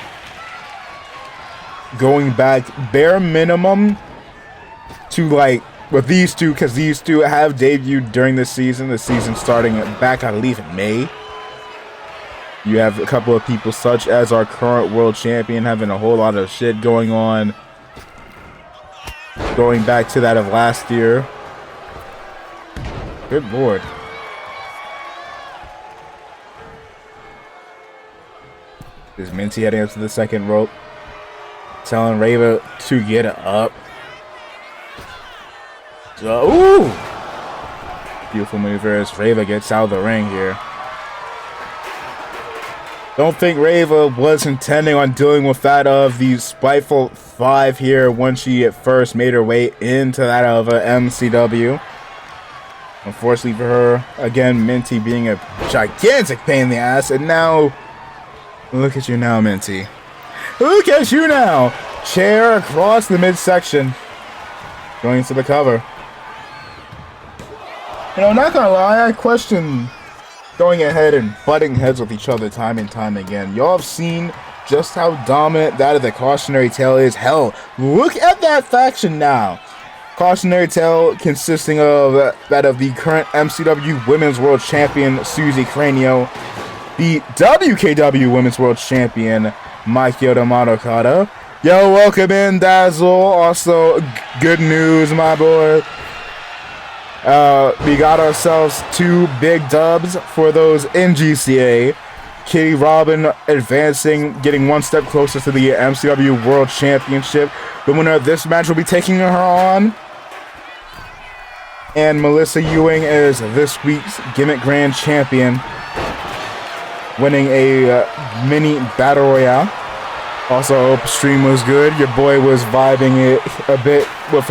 Going back bare minimum to like with these two, because these two have debuted during the season starting back, I believe, in May. You have a couple of people such as our current world champion having a whole lot of shit going on, going back to that of last year. Good lord. Is Minty heading up to the second rope, telling Reva to get up. Ooh! Beautiful maneuvers. Reva gets out of the ring here. Don't think Reva was intending on dealing with that of the Spiteful 5 here when she at first made her way into that of MCW. Unfortunately for her, again, Minty being a gigantic pain in the ass, and now, look at you now, Minty. Look at you now! Chair across the midsection. Going to the cover. You know, not gonna lie, I question going ahead and butting heads with each other time and time again. Y'all have seen just how dominant that of the Cautionary Tale is. Hell, look at that faction now. Cautionary Tale consisting of that of the current MCW Women's World Champion Suzy Cranio, the WKW Women's World Champion Maikyo Okada. Yo, welcome in, Dazzle. Also, good news, my boy. We got ourselves 2 big dubs for those in GCA. Kitty Robin advancing, getting one step closer to the MCW World Championship. The winner of this match will be taking her on. And Melissa Ewing is this week's Gimmick Grand Champion, winning a mini Battle Royale. Also, hope stream was good. Your boy was vibing it a bit with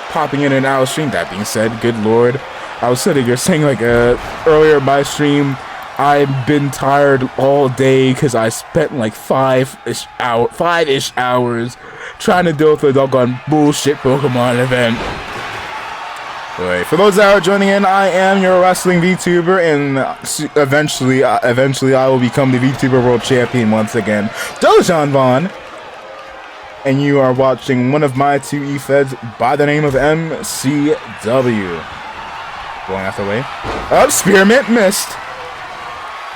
popping in and out of stream. That being said, good lord, I was sitting here saying like earlier in my stream, I've been tired all day because I spent like five-ish hours trying to deal with the doggone bullshit Pokemon event. Anyway, for those that are joining in, I am your wrestling VTuber, and eventually I will become the VTuber World Champion once again, Dojan Vaughn. And you are watching one of my two E-Feds by the name of MCW. Going after way. Up, Spearmint missed.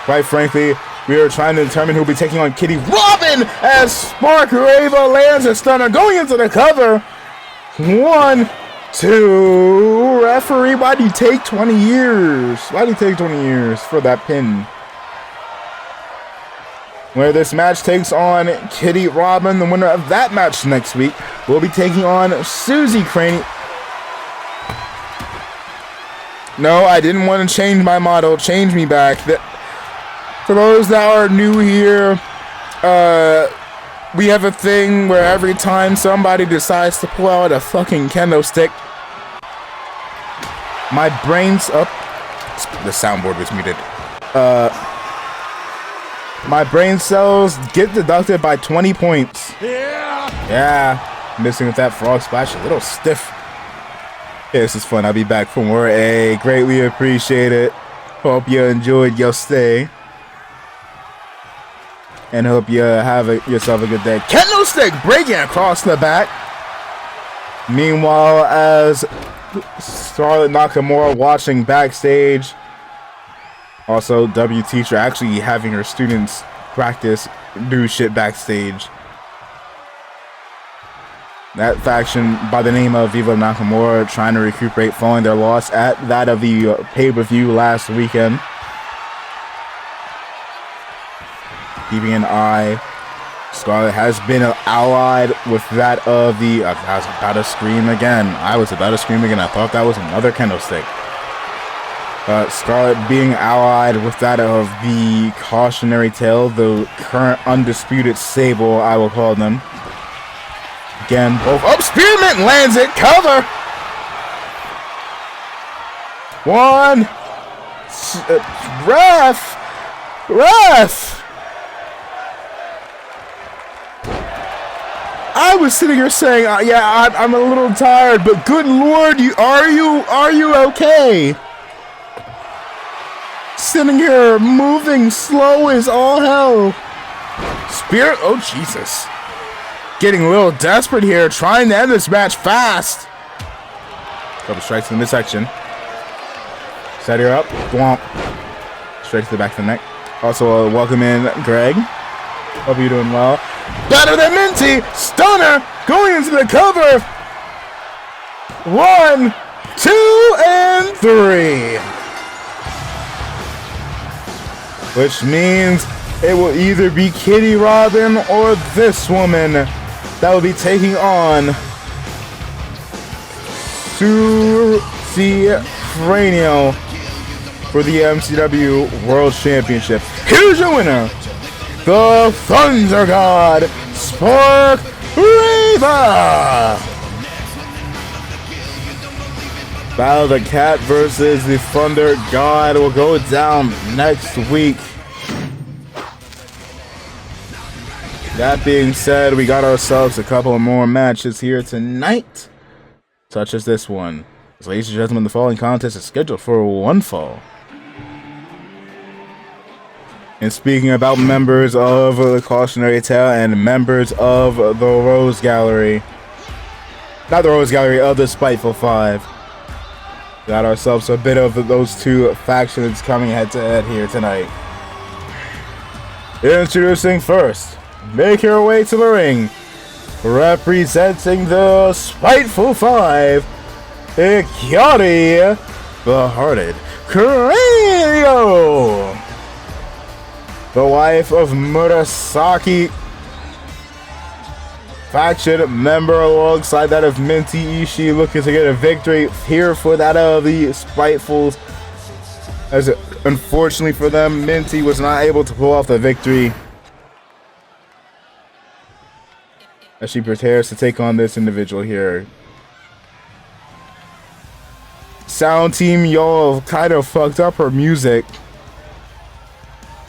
Quite frankly, we are trying to determine who will be taking on Kitty Robin as Spark Rava lands a stunner going into the cover. 1, 2, referee, why do you take 20 years? Why do you take 20 years for that pin? Where this match takes on Kitty Robin, the winner of that match next week will be taking on Susie Craney. No, I didn't want to change my motto. Change me back. For those that are new here, we have a thing where every time somebody decides to pull out a fucking kendo stick, my brain's up. The soundboard was muted. My brain cells get deducted by 20 points. Yeah. Missing with that frog splash, a little stiff. Yeah, this is fun. I'll be back for more. Hey, greatly appreciate it. Hope you enjoyed your stay. And hope you have yourself a good day. Kendo stick breaking across the back. Meanwhile, as Charlotte Nakamura watching backstage. Also, W Teacher actually having her students practice new shit backstage. That faction by the name of Viva Nakamura trying to recuperate following their loss at that of the pay-per-view last weekend. Keeping an eye. Scarlett has been allied with that of the... I was about to scream again. I thought that was another kendo stick. Scarlett being allied with that of the Cautionary Tale, the current undisputed Sable, I will call them. Again, both up. Spearmint lands it. Cover. 1. Ref. I was sitting here saying, yeah, I'm a little tired, but good lord, are you okay? Sitting here moving slow as all hell. Spirit, oh Jesus. Getting a little desperate here, trying to end this match fast. Couple strikes in the midsection. Set her up. Thwomp. Straight to the back of the neck. Also, welcome in Greg. Hope you're doing well. Better than Minty. Stunner going into the cover. 1, 2, and 3. Which means it will either be Kitty Robin or this woman that will be taking on Susie Cranio for the MCW World Championship. Here's your winner, the Thunder God, Spark Rava. Battle of the Cat versus the Thunder God will go down next week. That being said, we got ourselves a couple more matches here tonight, such as this one. Ladies and gentlemen, the following contest is scheduled for one fall. And speaking about members of the Cautionary Tale and members of the Rose Gallery, not the Rose Gallery, of the Spiteful Five, got ourselves a bit of those two factions coming head to head here tonight. Introducing first, make your way to the ring, representing the Spiteful Five, Ikari, the Hearted Cranial, the wife of Murasaki, faction member alongside that of Minty Ishii, looking to get a victory here for that of the Spitefuls. As unfortunately for them, Minty was not able to pull off the victory. as she prepares to take on this individual here. Sound team, y'all kind of fucked up her music.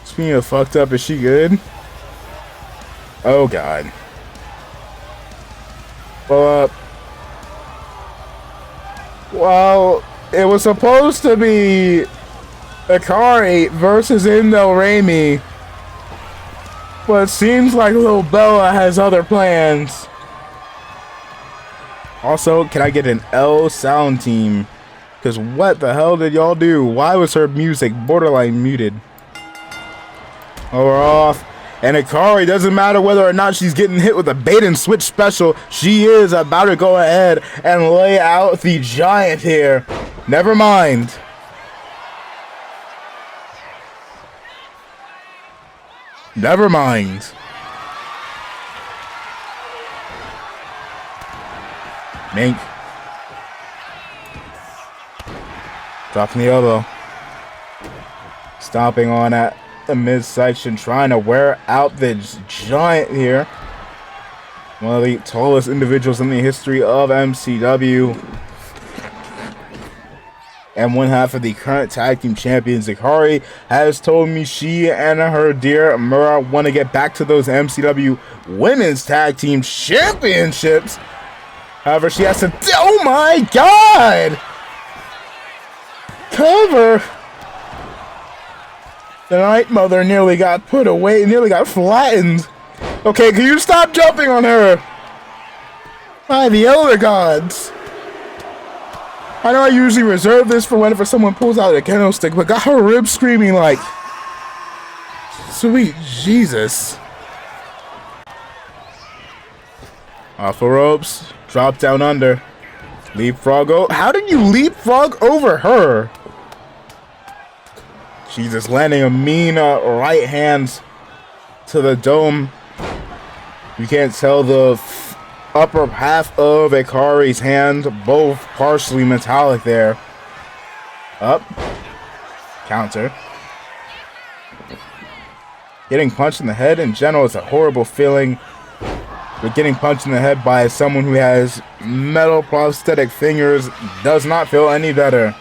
Speaking of fucked up, is she good? Oh god. Well, it was supposed to be Akari versus Indel Raimi, but it seems like Lil Bella has other plans. Also, can I get an L sound team? Because what the hell did y'all do? Why was her music borderline muted? Oh, we're off. And Akari, doesn't matter whether or not she's getting hit with a bait and switch special, she is about to go ahead and lay out the giant here. Never mind. Never mind. Mink. Dropping the elbow. Stomping on at the midsection, trying to wear out the giant here. One of the tallest individuals in the history of MCW. And one half of the current tag team champions. Akari has told me she and her dear Mura want to get back to those MCW women's tag team championships. However, she has to, oh my god! Cover! The Night Mother nearly got put away, nearly got flattened. Okay, can you stop jumping on her? By the Elder Gods. I know I usually reserve this for whenever someone pulls out a kendo stick, but got her ribs screaming like, sweet Jesus. Off the ropes, drop down under. Leapfrog. How did you leapfrog over her? Jesus, landing a mean right hand to the dome. You can't tell the upper half of Akari's hand, both partially metallic there. Up. Counter. Getting punched in the head in general is a horrible feeling. But getting punched in the head by someone who has metal prosthetic fingers does not feel any better.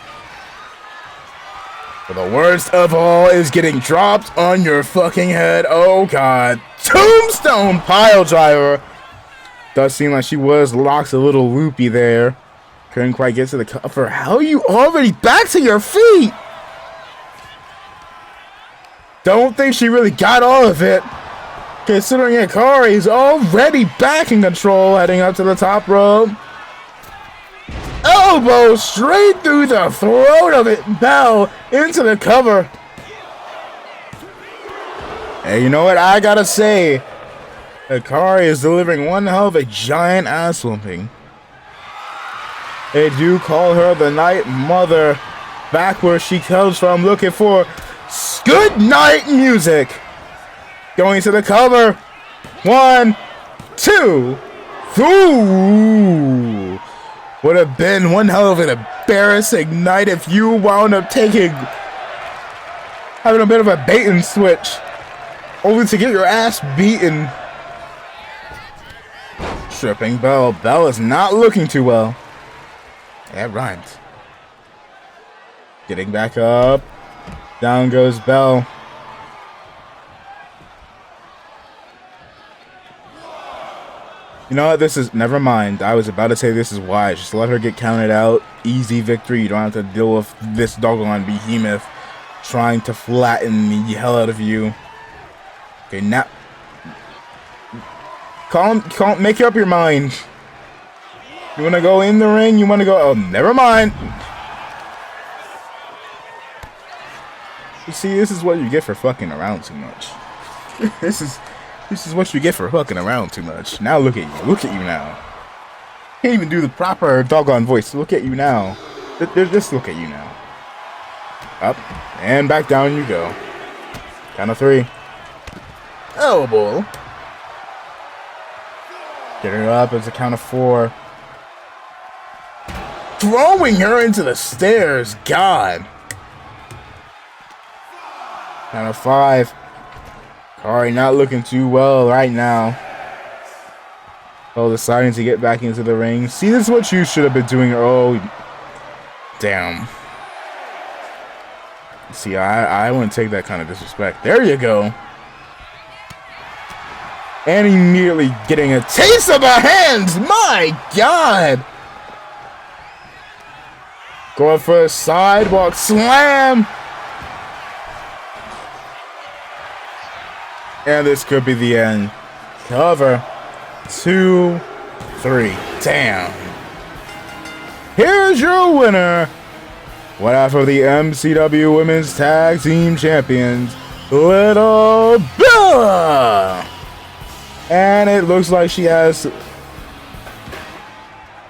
But the worst of all is getting dropped on your fucking head. Oh god. Tombstone pile driver. Does seem like she was locked a little loopy there. Couldn't quite get to the cover. How are you already back to your feet? Don't think she really got all of it. Considering Akari is already back in control, heading up to the top rope. Elbow straight through the throat of it. Bell into the cover. Hey, you know what? I gotta say, Akari is delivering one hell of a giant ass whooping. They do call her the Night Mother. Back where she comes from, looking for good night music. Going to the cover. 1, 2, 3. Would have been one hell of an embarrassing night if you wound up having a bit of a bait and switch, only to get your ass beaten. Tripping Bell. Bell is not looking too well. That rhymed. Getting back up. Down goes Bell. You know what? This is... Never mind. I was about to say this is wise. Just let her get counted out. Easy victory. You don't have to deal with this doggone behemoth trying to flatten the hell out of you. Okay, now... Make up your mind. You want to go in the ring? You want to go... Oh, never mind. You see, this is what you get for fucking around too much. This is what you get for fucking around too much. Now look at you. Look at you now. Can't even do the proper doggone voice. Look at you now. Just look at you now. Up. And back down you go. Count of 3. Elbow. Get her up as a count of 4. Throwing her into the stairs. God. Count of 5. Akari not looking too well right now. Oh, deciding to get back into the ring. See, this is what you should have been doing. Oh, damn. See, I wouldn't take that kind of disrespect. There you go. And immediately getting a taste of her hands. My God. Going for a sidewalk slam. And this could be the end. Cover. 2, 3. Damn. Here's your winner. One half of the MCW Women's Tag Team Champions, Little Bella. And it looks like she has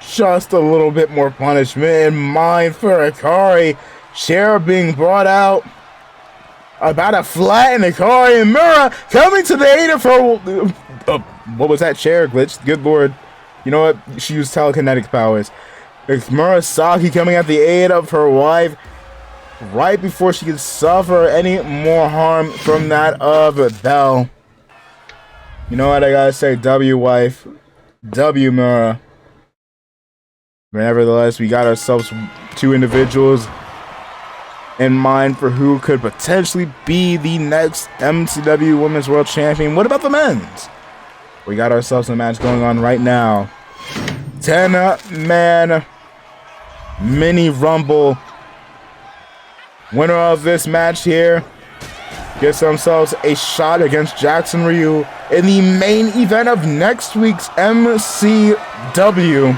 just a little bit more punishment in mind for Akari. Chair being brought out. About to flatten Akari, and Mura coming to the aid of her. What was that chair glitch? Good lord. You know what? She used telekinetic powers. It's Murasaki coming at the aid of her wife right before she can suffer any more harm from that of Belle. You know what I gotta say? W wife. W Mura. But nevertheless, we got ourselves two individuals in mind for who could potentially be the next MCW Women's World Champion. What about the men's? We got ourselves a match going on right now. 10-man mini rumble. Winner of this match here gets themselves a shot against Jackson Ryu in the main event of next week's MCW.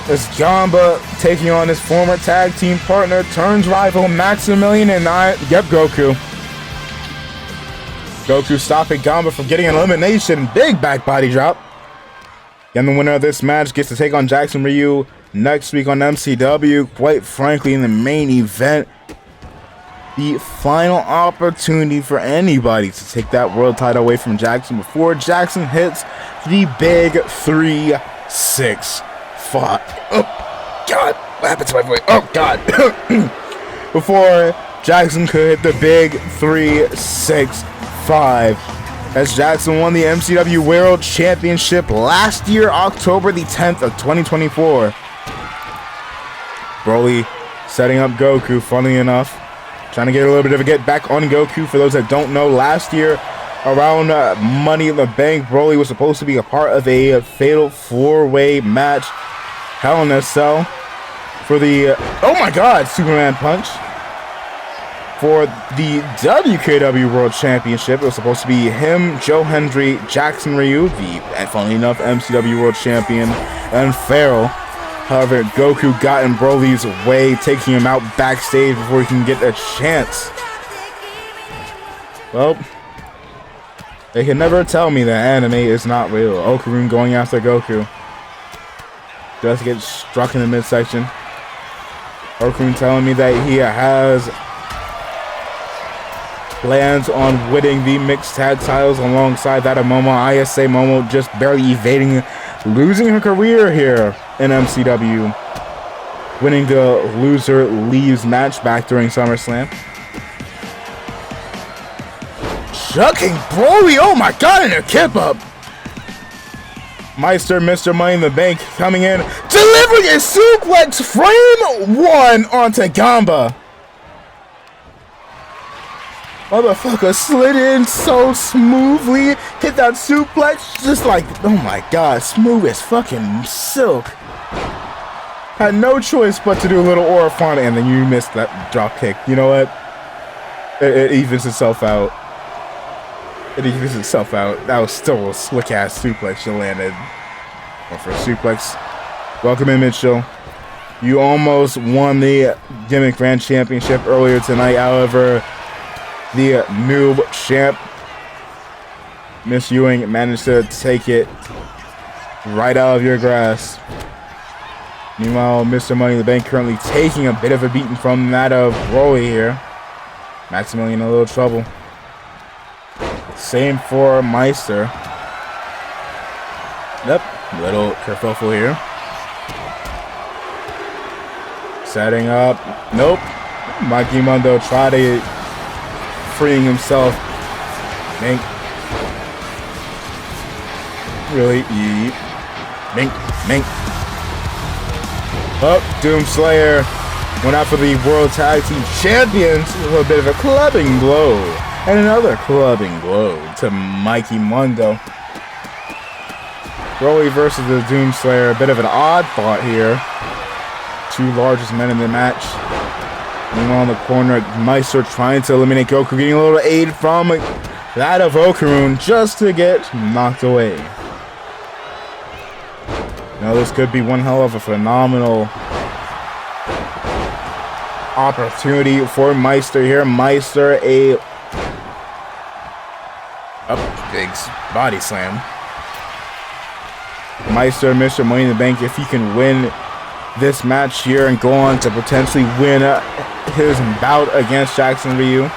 As Gamba taking on his former tag team partner, turns rival Maximilian and Goku. Goku stopping Gamba from getting an elimination. Big back body drop. And the winner of this match gets to take on Jackson Ryu next week on MCW. Quite frankly, in the main event, the final opportunity for anybody to take that world title away from Jackson before Jackson hits the big 3-6. Oh, God. What happened to my voice? Oh, God. Before Jackson could hit the big 3-6-5. As Jackson won the MCW World Championship last year, October the 10th of 2024. Broly setting up Goku, funny enough. Trying to get a little bit of a get back on Goku. For those that don't know, last year, around Money in the Bank, Broly was supposed to be a part of a fatal 4-way match. Hell in a Cell for the, oh my God, Superman Punch. For the WKW World Championship, it was supposed to be him, Joe Hendry, Jackson Ryu, and funnily enough, MCW World Champion, and Farrell. However, Goku got in Broly's way, taking him out backstage before he can get a chance. Well, they can never tell me that anime is not real. Okarun going after Goku. Just get struck in the midsection. Okarun telling me that he has plans on winning the mixed tag titles alongside that of Momo. I say Momo just barely evading losing her career here in MCW. Winning the loser leaves match back during SummerSlam. Chucking Broly, oh my God, in a kip up. Meister, Mr. Money in the Bank coming in, delivering a suplex frame 1 onto Gamba. Motherfucker slid in so smoothly, hit that suplex just like, oh my God, smooth as fucking silk. Had no choice but to do a little Orifana, and then you missed that drop kick. You know what? It evens itself out. It evens itself out. That was still a slick ass suplex you landed. Or for a suplex. Welcome in, Mitchell. You almost won the Gimmick Grand Championship earlier tonight. However, the new champ, Miss Ewing, managed to take it right out of your grasp. Meanwhile, Mr. Money in the Bank currently taking a bit of a beating from that of Broly here. Maximilian in a little trouble. Same for Meister. Yep, little kerfuffle here. Setting up. Nope. Mikey Mundo tried to freeing himself. really eat. Mink, mink. Oh, Doomslayer went out for the World Tag Team Champions with a bit of a clubbing blow. And another clubbing blow to Mcw. Broly versus the Doomslayer. A bit of an odd thought here. Two largest men in the match. Meanwhile, in the corner, Meister trying to eliminate Goku, getting a little aid from that of Okarun just to get knocked away. Now, this could be one hell of a phenomenal opportunity for Meister here. Meister, a big body slam. Meister, Mr. Money in the Bank, if he can win this match here and go on to potentially win his bout against Jackson Ryu,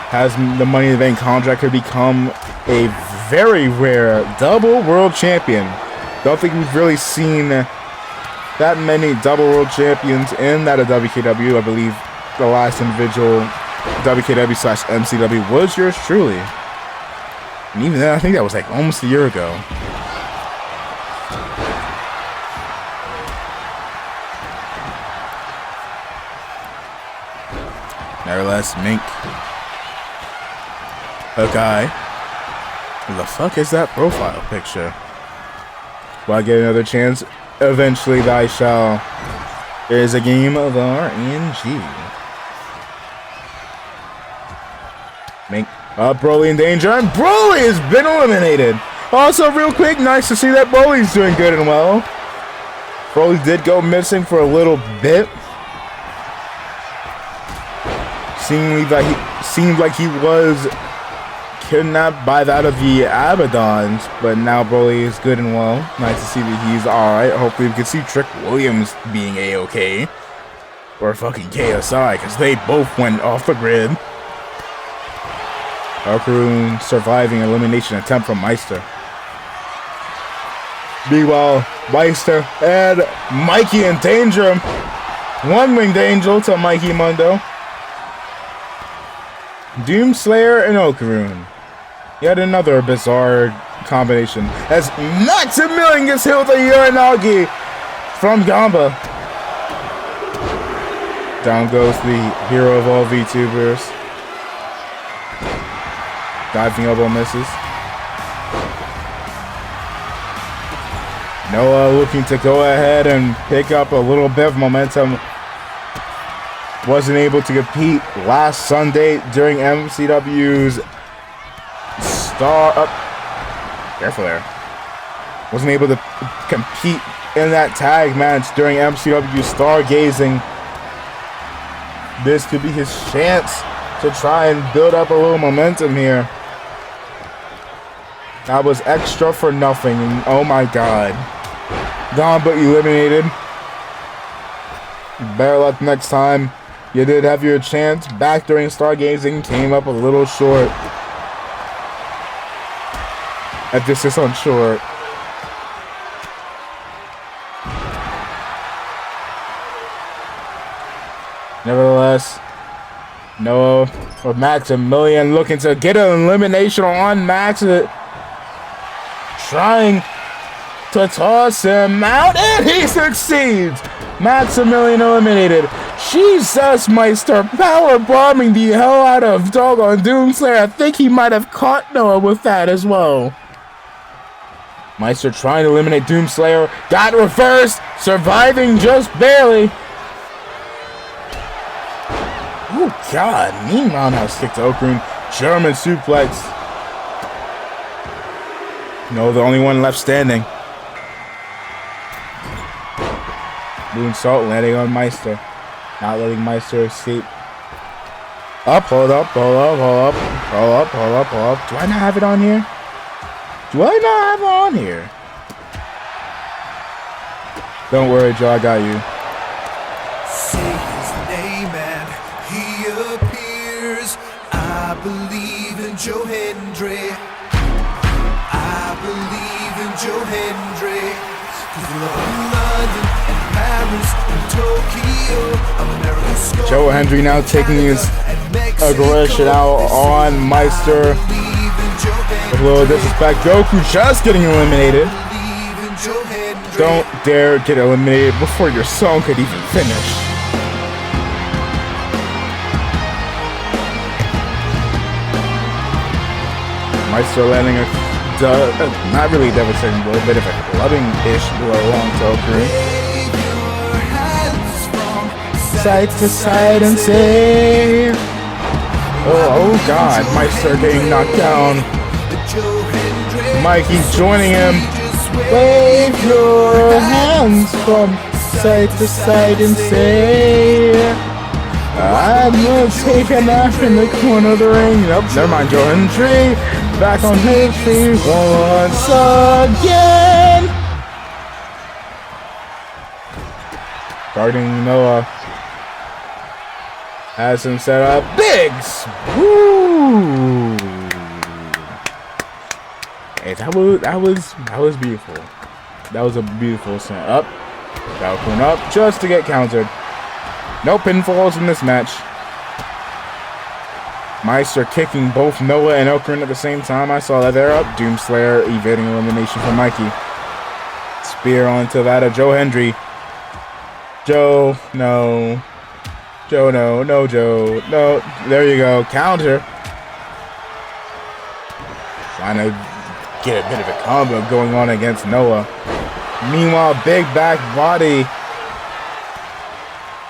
has the Money in the Bank contract, could become a very rare double world champion. Don't think we've really seen that many double world champions in that of WKW. I believe the last individual WKW/MCW was yours truly. And even then, I think that was like almost a year ago. Nevertheless, Mink. Hawkeye. What the fuck is that profile picture? Will I get another chance? Eventually, I shall. There's a game of RNG. Mink. Broly in danger, and Broly has been eliminated. Also, real quick, nice to see that Broly's doing good and well. Broly did go missing for a little bit. Seemed like he was kidnapped by that of the Abaddons, but now Broly is good and well. Nice to see that he's alright. Hopefully we can see Trick Williams being A-okay. Or fucking KSI, because they both went off the grid. Okarun surviving elimination attempt from Meister. Meanwhile, Meister and Mikey in danger. One winged angel to Mikey Mundo. Doomslayer and Okarun. Yet another bizarre combination. As Maximilian gets hit with a Uranagi from Gamba. Down goes the hero of all VTubers. Diving elbow misses. Noah looking to go ahead and pick up a little bit of momentum. Wasn't able to compete last Sunday during MCW's Careful there. Wasn't able to compete in that tag match during MCW Stargazing. This could be his chance to try and build up a little momentum here. That was extra for nothing. And oh my god. Gone but eliminated. Better luck next time. You did have your chance back during Stargazing. Came up a little short. Emphasis on short. Nevertheless, Noah or Maximilian looking to get an elimination on Max. Trying to toss him out, and he succeeds! Maximilian eliminated. Jesus, Meister power bombing the hell out of doggone Doomslayer. I think he might have caught Noah with that as well. Meister trying to eliminate Doomslayer. Got reversed. Surviving just barely. Oh, God. Mean roundhouse kick to Okarun. German suplex. No, the only one left standing. Moonsault landing on Meister. Not letting Meister escape. Up, hold up, hold up, hold up. Hold up, hold up, hold up. Do I not have it on here? Do I not have it on here? Don't worry, Joe, I got you. Say his name and he appears. I believe in Joe Hendry. I believe in Joe Hendry. 'Cause we love London and Paris and Tokyo. America's Joe Hendry now taking his aggression out on Meister. A little disrespect. Goku just getting eliminated. Don't dare get eliminated before your song could even finish. Meister landing a not really devastating blow, a bit of a clubbing-ish blow on Toku. Side to side and say, oh God, Meister getting knocked down. Mikey's joining him. Wave your hands from side to side and say, I'm gonna take a nap in the corner of the ring. Nope, never mind, Joe Hendry. Back on his feet once again. Guarding Noah. Has him set up. Biggs! Woo! Hey, that was beautiful. That was a beautiful set up. Falcon up just to get countered. No pinfalls in this match. Meister kicking both Noah and Okran at the same time. I saw that they're up. Doomslayer evading elimination from Mikey. Spear onto that of Joe Hendry. Joe, no. Joe, no. No, Joe. No. There you go. Counter. Trying to get a bit of a combo going on against Noah. Meanwhile, big back body.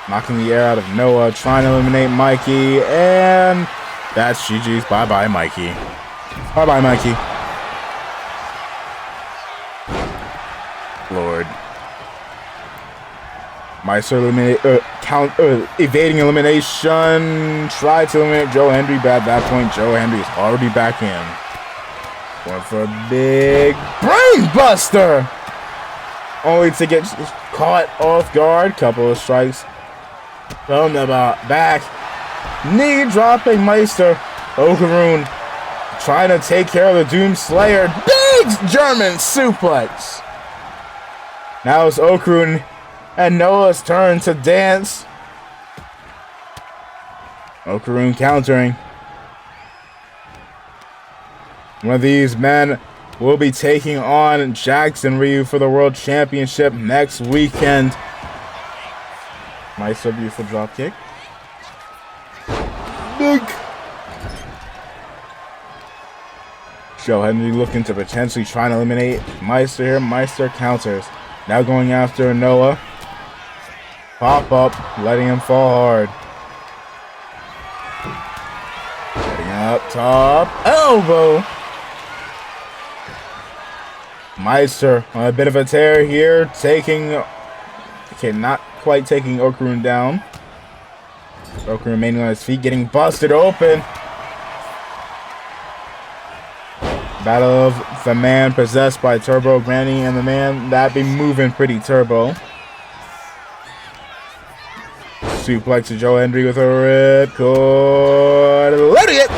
Knocking the air out of Noah. Trying to eliminate Mikey. And that's GG's. Bye-bye, Mikey. Bye-bye, Mikey. Lord. Meister evading elimination. Tried to eliminate Joe Hendry, but at that point, Joe Hendry is already back in. Going for a big brain buster. Only to get caught off guard. Couple of strikes from the back. Knee dropping Meister. Okaroon trying to take care of the Doom Slayer. Big German suplex. Now it's Okaroon and Noah's turn to dance. Okaroon countering. One of these men will be taking on Jackson Ryu for the World Championship next weekend. Meister, beautiful drop kick. Big. Joe Hendry looking to potentially try and eliminate Meister here. Meister counters. Now going after Noah. Pop up, letting him fall hard. Getting up top. Elbow. Meister on a bit of a tear here. Not quite taking Okaroon down. Okaroon remaining on his feet, getting busted open. Battle of the man possessed by Turbo Granny and the man that be moving pretty turbo. Suplex to Joe Hendry with a ripcord. Lariat!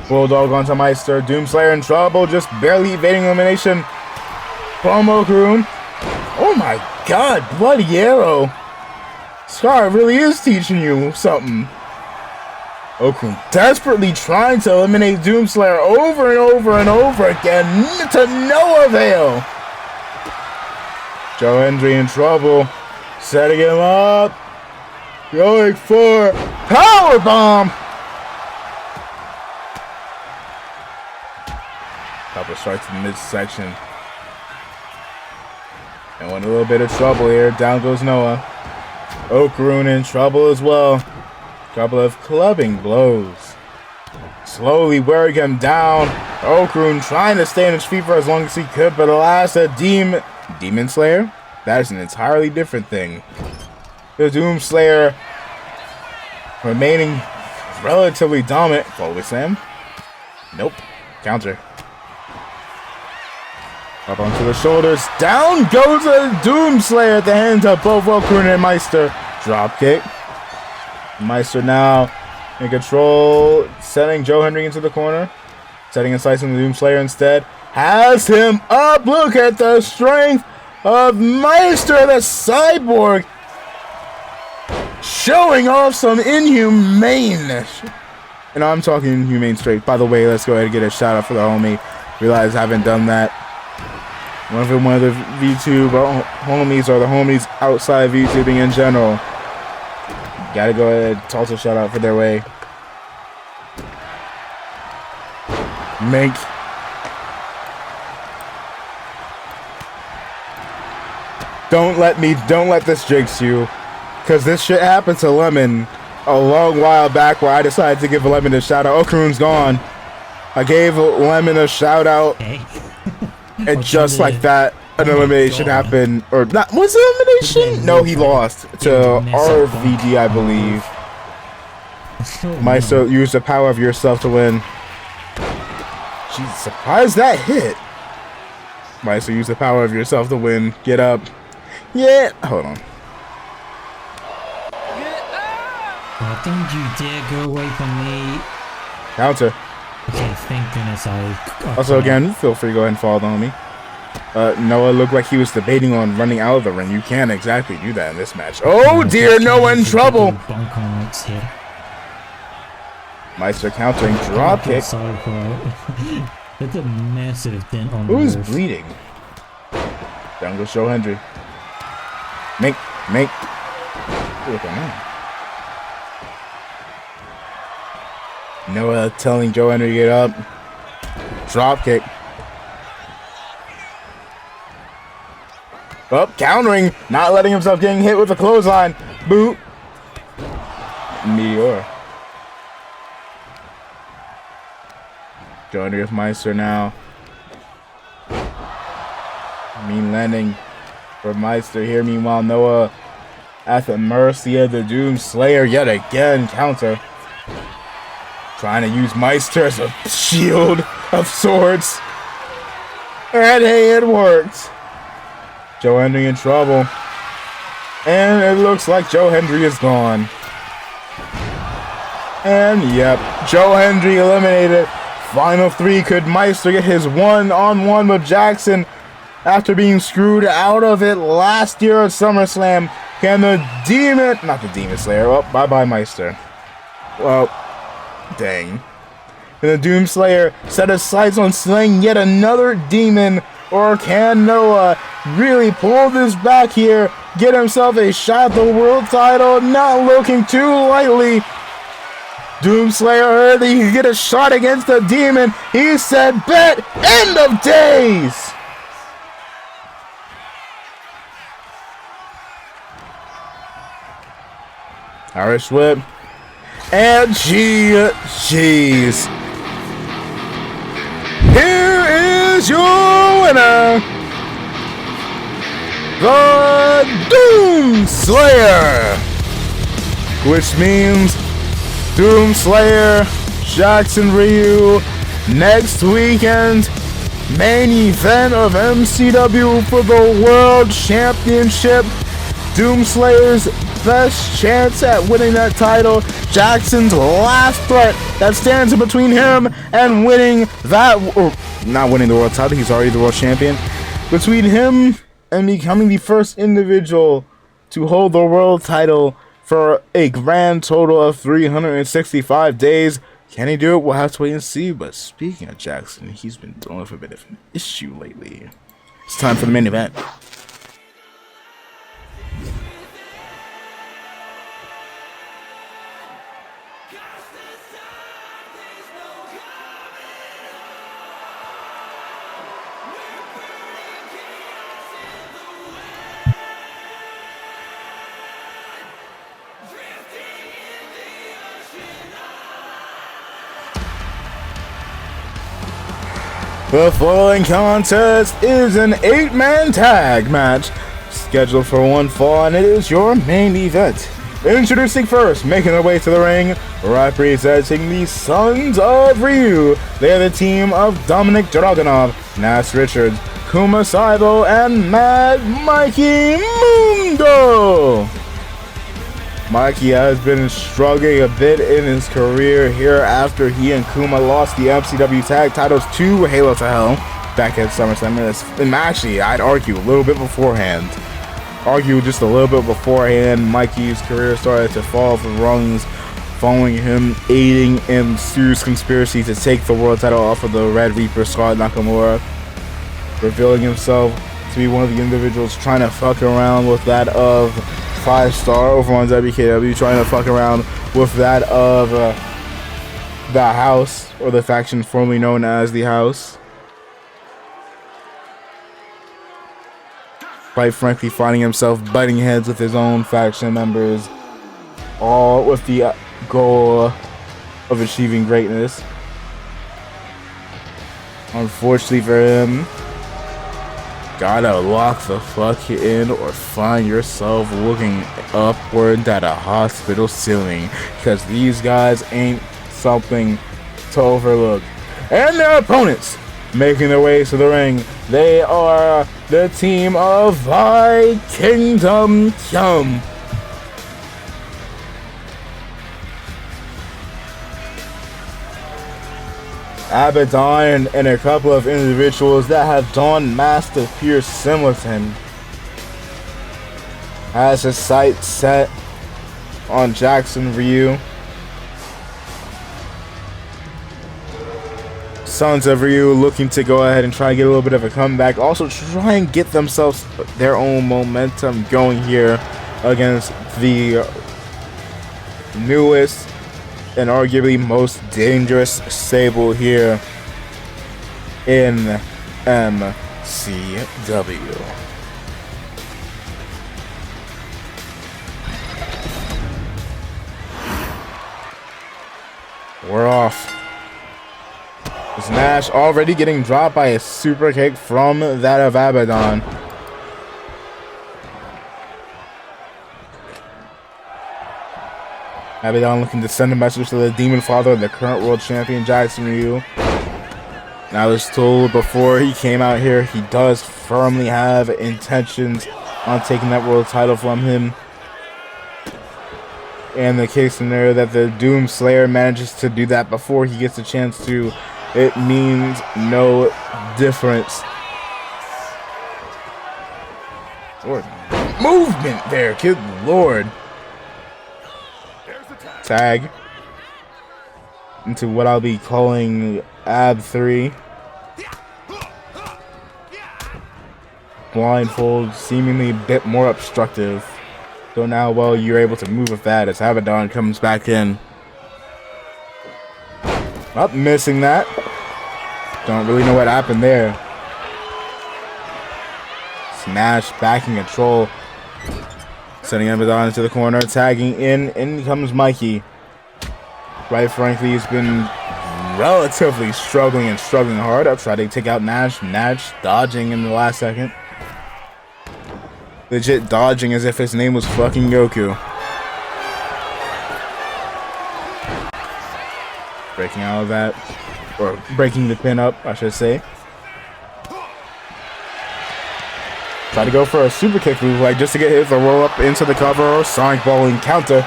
Bulldog onto Meister. Doomslayer in trouble, just barely evading elimination from Okaroon. Oh my God, Bloody Arrow. Scar really is teaching you something. Okaroon desperately trying to eliminate Doomslayer over and over and over again to no avail. Joe Hendry in trouble. Setting him up. Going for powerbomb. Couple strikes in the midsection. And in a little bit of trouble here. Down goes Noah. Okaroon in trouble as well. Couple of clubbing blows. Slowly wearing him down. Okaroon trying to stay on his feet for as long as he could, but alas, a Demon Slayer? That is an entirely different thing. The Doom Slayer remaining relatively dominant. Forward slam. Nope. Counter. Up onto the shoulders. Down goes the Doom Slayer at the hands of both Okaroon and Meister. Drop kick. Meister now in control, setting Joe Hendry into the corner, setting and slicing the Doom Slayer instead. Has him up. Look at the strength of Meister, the cyborg, showing off some inhumaneness. And I'm talking humane straight. By the way, let's go ahead and get a shout out for the homie. Realize I haven't done that. One of the VTube homies or the homies outside VTubing in general. Gotta go ahead and toss a shout out for their way. Mink. Don't let this jinx you. Cause this shit happened to Lemon a long while back where I decided to give Lemon a shout out. Okroon's gone. I gave Lemon a shout out. Okay. And just like that, an elimination happened. Or not, was it elimination? No, he lost to RVD, I believe. Maestro used the power of yourself to win. Jeez, surprised that hit. Maestro used the power of yourself to win. Get up. Yeah. Hold on. Oh, don't you dare go away from me. Counter. Okay, thank goodness I... Also, again, feel free to go ahead and follow on me. Noah looked like he was debating on running out of the ring. You can't exactly do that in this match. Oh dear, Noah in trouble! Meister countering drop kick. Sorry for it. That's a massive dent on the Who's roof. bleeding? Down goes Joe Hendry. Mink. What's going on? Noah telling Joe Hendry to get up. Drop kick. Up, countering, not letting himself getting hit with a clothesline. Boot. Meteor. Joe Hendry with Meister now. Mean landing for Meister here. Meanwhile, Noah at the mercy of the Doom Slayer yet again. Counter. Trying to use Meister as a shield of sorts. And hey, it worked. Joe Hendry in trouble. And it looks like Joe Hendry is gone. And yep, Joe Hendry eliminated. Final three. Could Meister get his one-on-one with Jackson after being screwed out of it last year at SummerSlam? Can the Demon, not the Demon Slayer, oh, bye-bye Meister. Well, dang. Can the Doom Slayer set his sights on slaying yet another demon? Or can Noah really pull this back here, get himself a shot at the world title, not looking too lightly? Doomslayer heard that he could get a shot against the demon. He said, bet, end of days! Irish whip. And jeez. Here is your winner, the Doom Slayer, which means Doom Slayer, Jackson Ryu, next weekend, main event of MCW for the World Championship. Doom Slayer's best chance at winning that title. Jackson's last threat that stands in between him and winning that, or not winning the world title, he's already the world champion. Between him and becoming the first individual to hold the world title for a grand total of 365 days. Can he do it? We'll have to wait and see. But speaking of Jackson, he's been dealing with a bit of an issue lately. It's time for the main event. The following contest is an 8-man tag match scheduled for one fall, and it is your main event. Introducing first, making their way to the ring, representing the Sons of Ryu. They are the team of Dominic Dragunov, Nas Richards, Kuma Saibo, and Mad Mikey Mundo. Mikey has been struggling a bit in his career here after he and Kuma lost the MCW tag titles to Halo to Hell back at SummerSlam. And actually, I'd argue a little bit beforehand. Mikey's career started to fall off the rungs following him, aiding in Tsuru's conspiracy to take the world title off of the Red Reaper Scott Nakamura, revealing himself to be one of the individuals trying to fuck around with that of 5-star over on WKW, trying to fuck around with that of the House, or the faction formerly known as the House. Quite frankly, finding himself butting heads with his own faction members, all with the goal of achieving greatness. Unfortunately for him, gotta lock the fuck in or find yourself looking upward at a hospital ceiling, because these guys ain't something to overlook. And their opponents making their way to the ring, they are the team of Kingdom Come. Abaddon and a couple of individuals that have donned masks to appear similar to him has his sights set on Jackson Ryu. Sons of Ryu looking to go ahead and try and get a little bit of a comeback. Also try and get themselves their own momentum going here against the newest and arguably most dangerous stable here in MCW. We're off. Is Nash already getting dropped by a super kick from that of Abaddon? Abaddon looking to send a message to the Demon Father, the current world champion, Jackson Ryu. And I was told before he came out here, he does firmly have intentions on taking that world title from him. And the case scenario that the Doom Slayer manages to do that before he gets a chance to, it means no difference. Or movement there, good lord. Tag into what I'll be calling Ab 3. Blindfold, seemingly a bit more obstructive. So now, well, you're able to move with that as Abaddon comes back in. Not missing that. Don't really know what happened there. Smash back in control. Sending Abaddon into the corner, tagging in comes Mikey. Right, frankly, he's been relatively struggling hard. I'll try to take out Nash. Nash dodging in the last second. Legit dodging as if his name was fucking Goku. Breaking out of that. Or breaking the pin up, I should say. Try to go for a super kick move, like just to get hit, the roll up into the cover or Sonic Balling counter.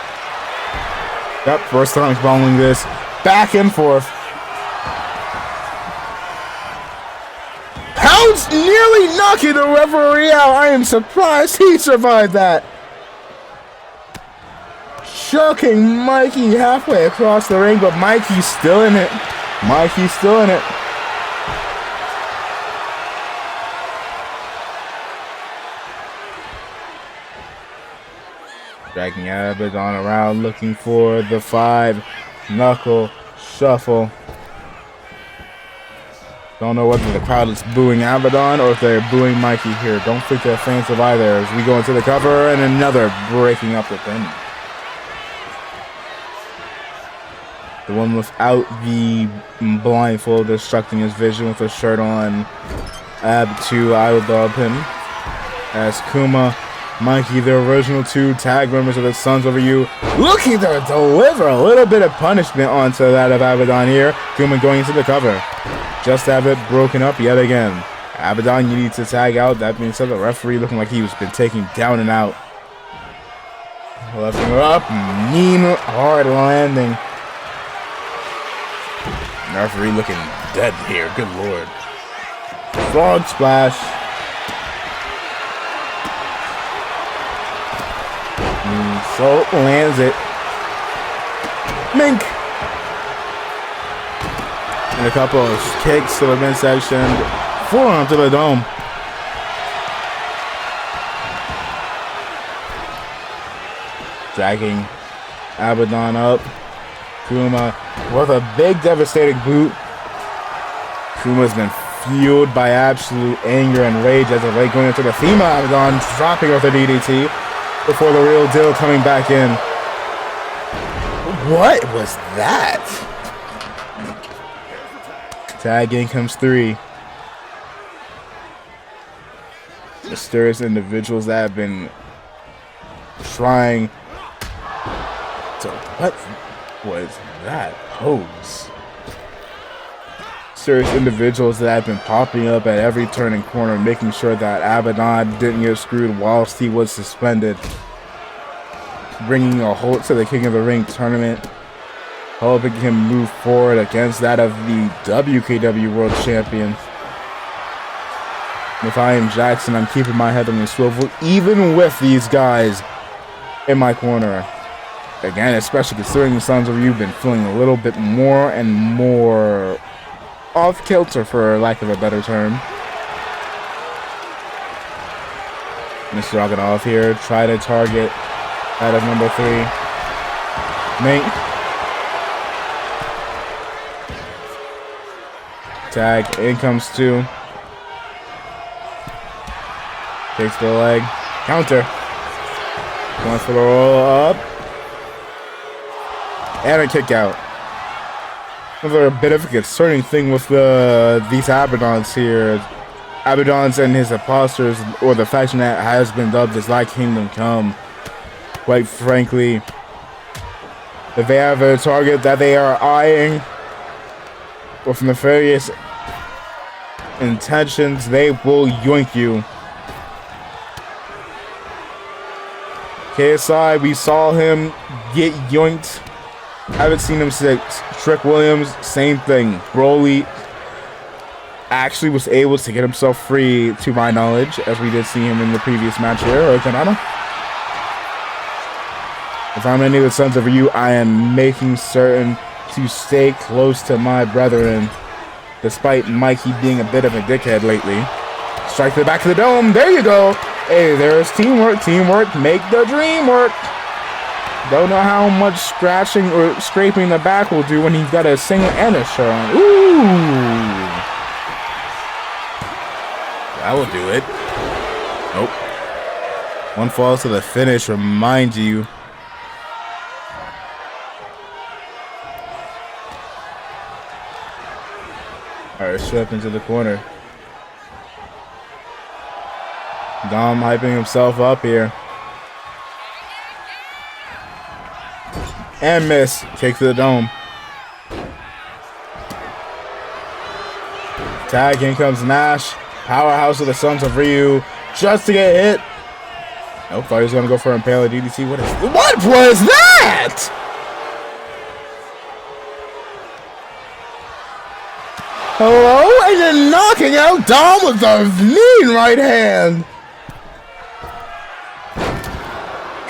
Yep, first Sonic Balling this. Back and forth. Pounds nearly knocking the referee out. I am surprised he survived that. Chucking Mikey halfway across the ring, but Mikey's still in it. Mikey's still in it. Dragging Abaddon around, looking for the 5-knuckle shuffle. Don't know whether the crowd is booing Abaddon or if they're booing Mikey here. Don't think they're fans of either as we go into the cover and another breaking up the pin. The one without the blindfold obstructing his vision with a shirt on. Ab 2 idol dog pin. As Kuma, Mikey, the original 2 tag members of the Sons of Ryu, looking to deliver a little bit of punishment onto that of Abaddon here. Kuma going into the cover. Just have it broken up yet again. Abaddon, you need to tag out. That being said, the referee looking like he was been taken down and out. Lifting her up. Mean hard landing. Referee looking dead here. Good lord. Frog splash. So lands it. Mink! And a couple of kicks to the midsection. Forearm to the dome. Dragging Abaddon up. Kuma with a big devastating boot. Kuma's been fueled by absolute anger and rage as of late, going into the FEMA. Abaddon dropping off the DDT before the real deal coming back in. What was that? Tag in comes 3. Mysterious individuals that have been trying to... What was that pose? Mysterious individuals that have been popping up at every turning corner, making sure that Abaddon didn't get screwed whilst he was suspended. Bringing a halt to the King of the Ring tournament, helping him move forward against that of the WKW World Champion. If I am Jackson, I'm keeping my head on the swivel, even with these guys in my corner. Again, especially considering the Sons of You have been feeling a little bit more and more off kilter, for lack of a better term. Mr. Dragunov here, try to target out of number 3. Mink. Tag, in comes 2. Takes the leg. Counter. Going for the roll up. And a kick out. Another bit of a concerning thing with these Abaddons here. Abaddons and his imposters, or the faction that has been dubbed as Thy Kingdom Come. Quite frankly, if they have a target that they are eyeing with nefarious intentions, they will yoink you. KSI, we saw him get yoinked. Haven't seen him since. Trick Williams, same thing. Broly actually was able to get himself free, to my knowledge, as we did see him in the previous match here, or Kanata. If I'm any of the Sons of You, I am making certain to stay close to my brethren, despite Mikey being a bit of a dickhead lately. Strike to the back of the dome. There you go. Hey, there's teamwork. Teamwork make the dream work. Don't know how much scratching or scraping the back will do when he's got a single and a shirt on. Ooh. That will do it. Nope. One falls to the finish. Remind you. Alright, step into the corner. Dom hyping himself up here. And miss. Kick to the dome. Tag, in comes Nash. Powerhouse of the Sons of Ryu. Just to get hit. Nope, thought he was going to go for an Impaler DDT. What was that? Hello? And then knocking out Dom with a mean right hand.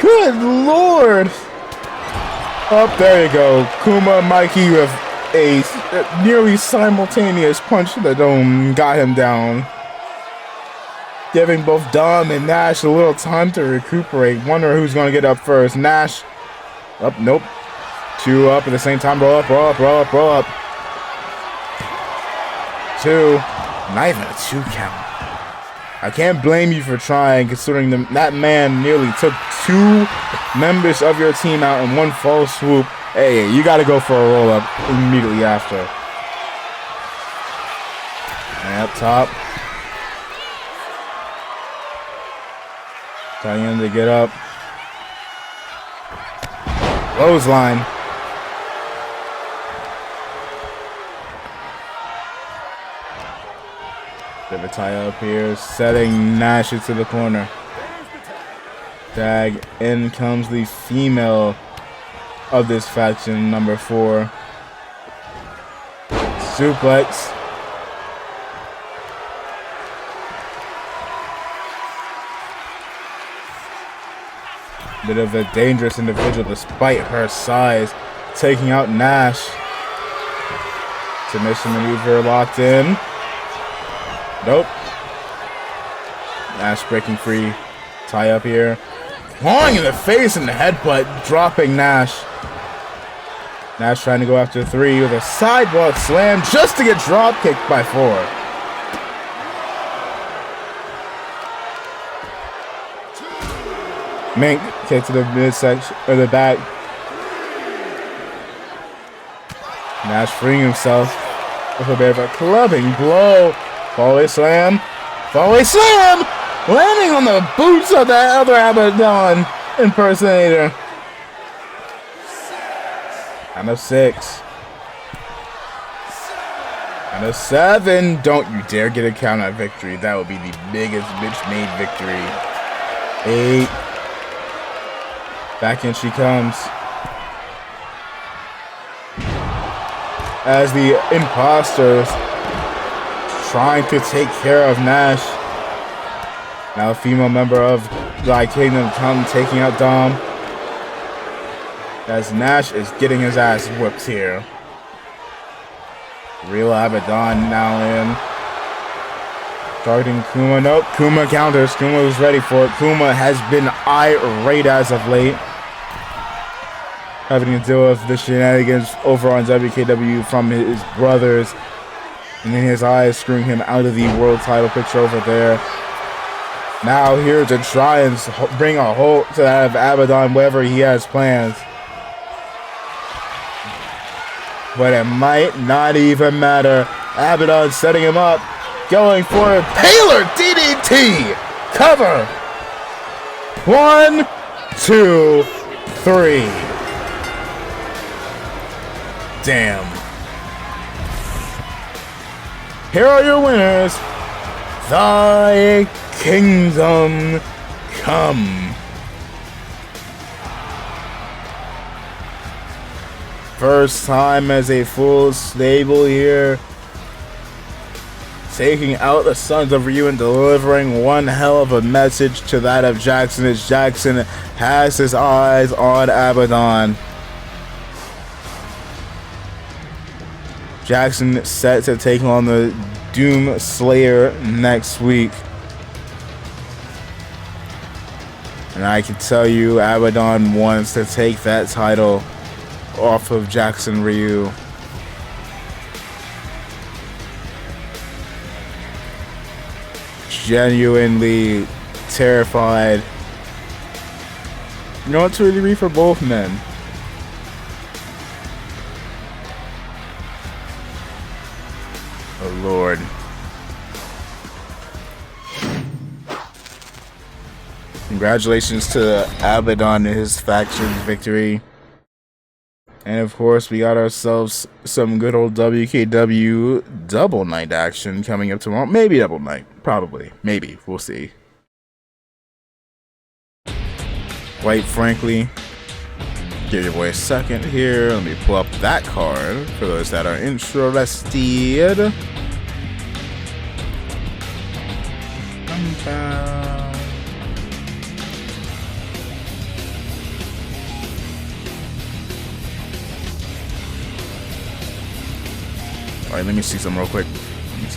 Good lord. Up there you go. Kuma and Mikey with a nearly simultaneous punch to the dome. Got him down. Giving both Dom and Nash a little time to recuperate. Wonder who's going to get up first. Nash. Up, nope. 2 up at the same time. Roll up, roll up, roll up, roll up. 2. Not even a 2 count. I can't blame you for trying, considering that man nearly took 2 members of your team out in one fell swoop. Hey, you got to go for a roll-up immediately after. And up top. Trying to get up. Clothesline. Bit of a tie up here, setting Nash into the corner. Tag, in comes the female of this faction, number 4. Suplex. Bit of a dangerous individual despite her size. taking out Nash. Submission maneuver locked in. Nope. Nash breaking free. Tie up here. Clawing in the face and the headbutt, dropping Nash. Nash trying to go after 3 with a sidewalk slam just to get drop kicked by 4. Mink kick to the midsection or the back. Nash freeing himself with a bit of a clubbing blow. Fallaway slam. Fallaway slam! Landing on the boots of that other Abaddon impersonator. And a 6. And a 7. Don't you dare get a count out victory. That would be the biggest bitch-made victory. 8. Back in she comes. As the imposters trying to take care of Nash. Now a female member of the Kingdom come taking out Dom. As Nash is getting his ass whooped here. Real Abaddon now in. Targeting Kuma. Nope. Kuma counters. Kuma was ready for it. Kuma has been irate as of late. Having to deal with the shenanigans over on WKW from his brothers. And then his eyes screwing him out of the world title picture over there. Now here to try and bring a halt to that of Abaddon, wherever he has plans. But it might not even matter. Abaddon setting him up. Going for a Taylor DDT. Cover. 1, 2, 3. Damn. Here are your winners. Thy kingdom come. First time as a full stable here. Taking out the Sons of Ryu and delivering one hell of a message to that of Jackson, as Jackson has his eyes on Abaddon. Jackson set to take on the Doom Slayer next week. And I can tell you, Abaddon wants to take that title off of Jackson Ryu. Genuinely terrified. You know what, to really read for both men. Oh Lord. Congratulations to Abaddon and his faction's victory. And of course, we got ourselves some good old WKW double night action coming up tomorrow. Maybe double night. Probably. Maybe. We'll see. Quite frankly, give your boy a second here. Let me pull up that card for those that are interested. Alright, let me see some real quick. Let me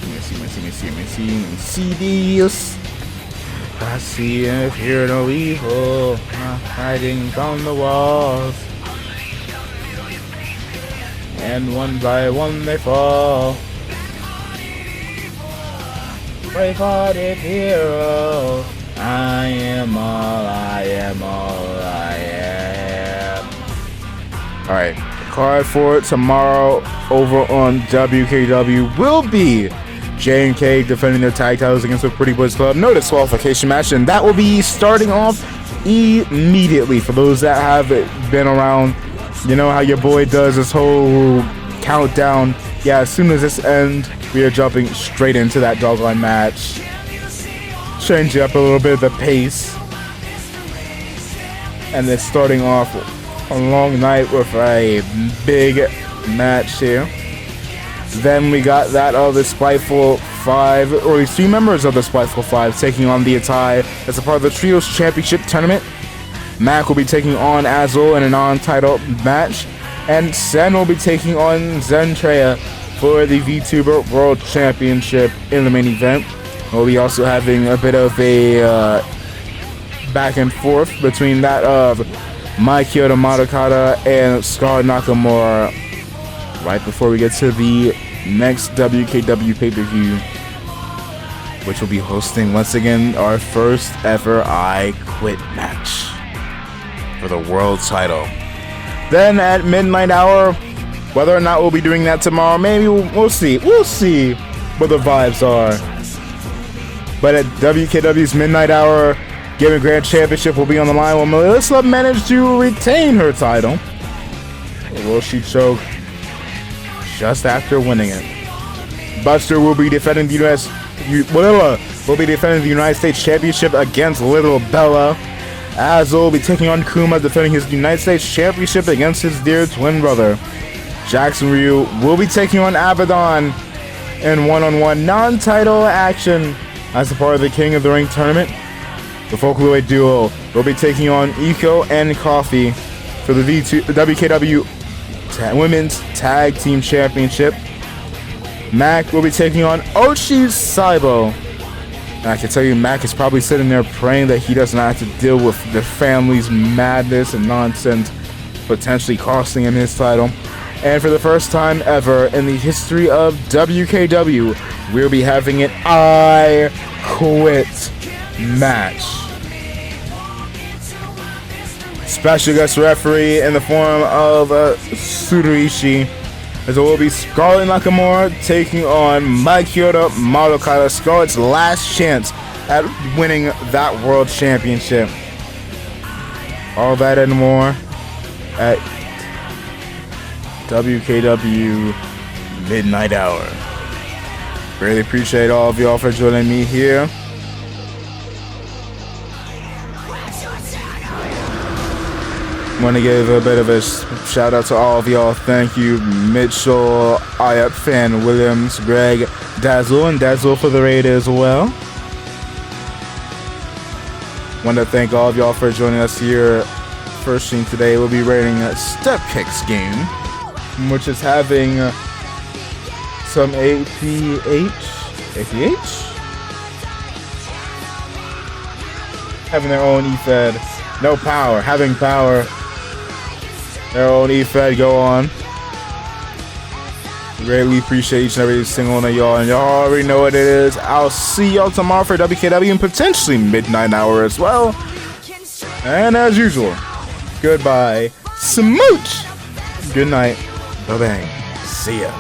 see these. I see and hear no evil hiding from the walls. And one by one they fall. Brave-hearted hero, I am all I am, all I am. Alright, card for tomorrow over on WKW will be J&K defending their tag titles against the Pretty Boys Club. No disqualification match, and that will be starting off immediately. For those that have been around, you know how your boy does this whole countdown. Yeah, as soon as this ends, we are jumping straight into that doggone match. Changing up a little bit of the pace. And then starting off a long night with a big match here. Then we got that of the Spiteful 5, or at least 3 members of the Spiteful 5 taking on the Atai as a part of the Trios Championship Tournament. Mac will be taking on Azul in a non-title match. And Sen will be taking on Zentrea for the VTuber World Championship in the main event. We'll be also having a bit of a back and forth between that of Mcw Madokata and Scarlett Nakamura right before we get to the next WKW pay-per-view, which will be hosting once again our first ever I Quit match for the world title. Then at midnight hour, whether or not we'll be doing that tomorrow, maybe we'll see. We'll see what the vibes are. But at WKW's midnight hour, Gaming Grand Championship will be on the line when Melissa managed to retain her title. Will she choke just after winning it? Buster will be defending the United States Championship against Little Bella. Azul will be taking on Kuma, defending his United States Championship against his dear twin brother. Jackson Ryu will be taking on Abaddon in one-on-one non-title action as a part of the King of the Ring tournament. The Folklore duo will be taking on Iko and Coffee for the WKW Women's Tag Team Championship. Mac will be taking on Oshi Saibo. And I can tell you, Mac is probably sitting there praying that he does not have to deal with the family's madness and nonsense, potentially costing him his title. And for the first time ever in the history of WKW, we'll be having an I Quit match. Special guest referee in the form of Tsuruishi, as it will be Scarlett Nakamura taking on Mcw Madokata, Scarlett's last chance at winning that world championship. All that and more at WKW Midnight Hour. Really appreciate all of y'all for joining me here. Want to give a bit of a shout out to all of y'all. Thank you, Mitchell, Ayap Fan, Williams, Greg, Dazzle, and Dazzle for the raid as well. Want to thank all of y'all for joining us here. First thing today, we'll be rating Step Kicks game, which is having some APH, having their own EFED. No power, having power. Their own EFED go on. Greatly appreciate each and every single one of y'all, and y'all already know what it is. I'll see y'all tomorrow for WKW and potentially Midnight Hour as well. And as usual, goodbye, smooch, good night, bye-bang, see ya.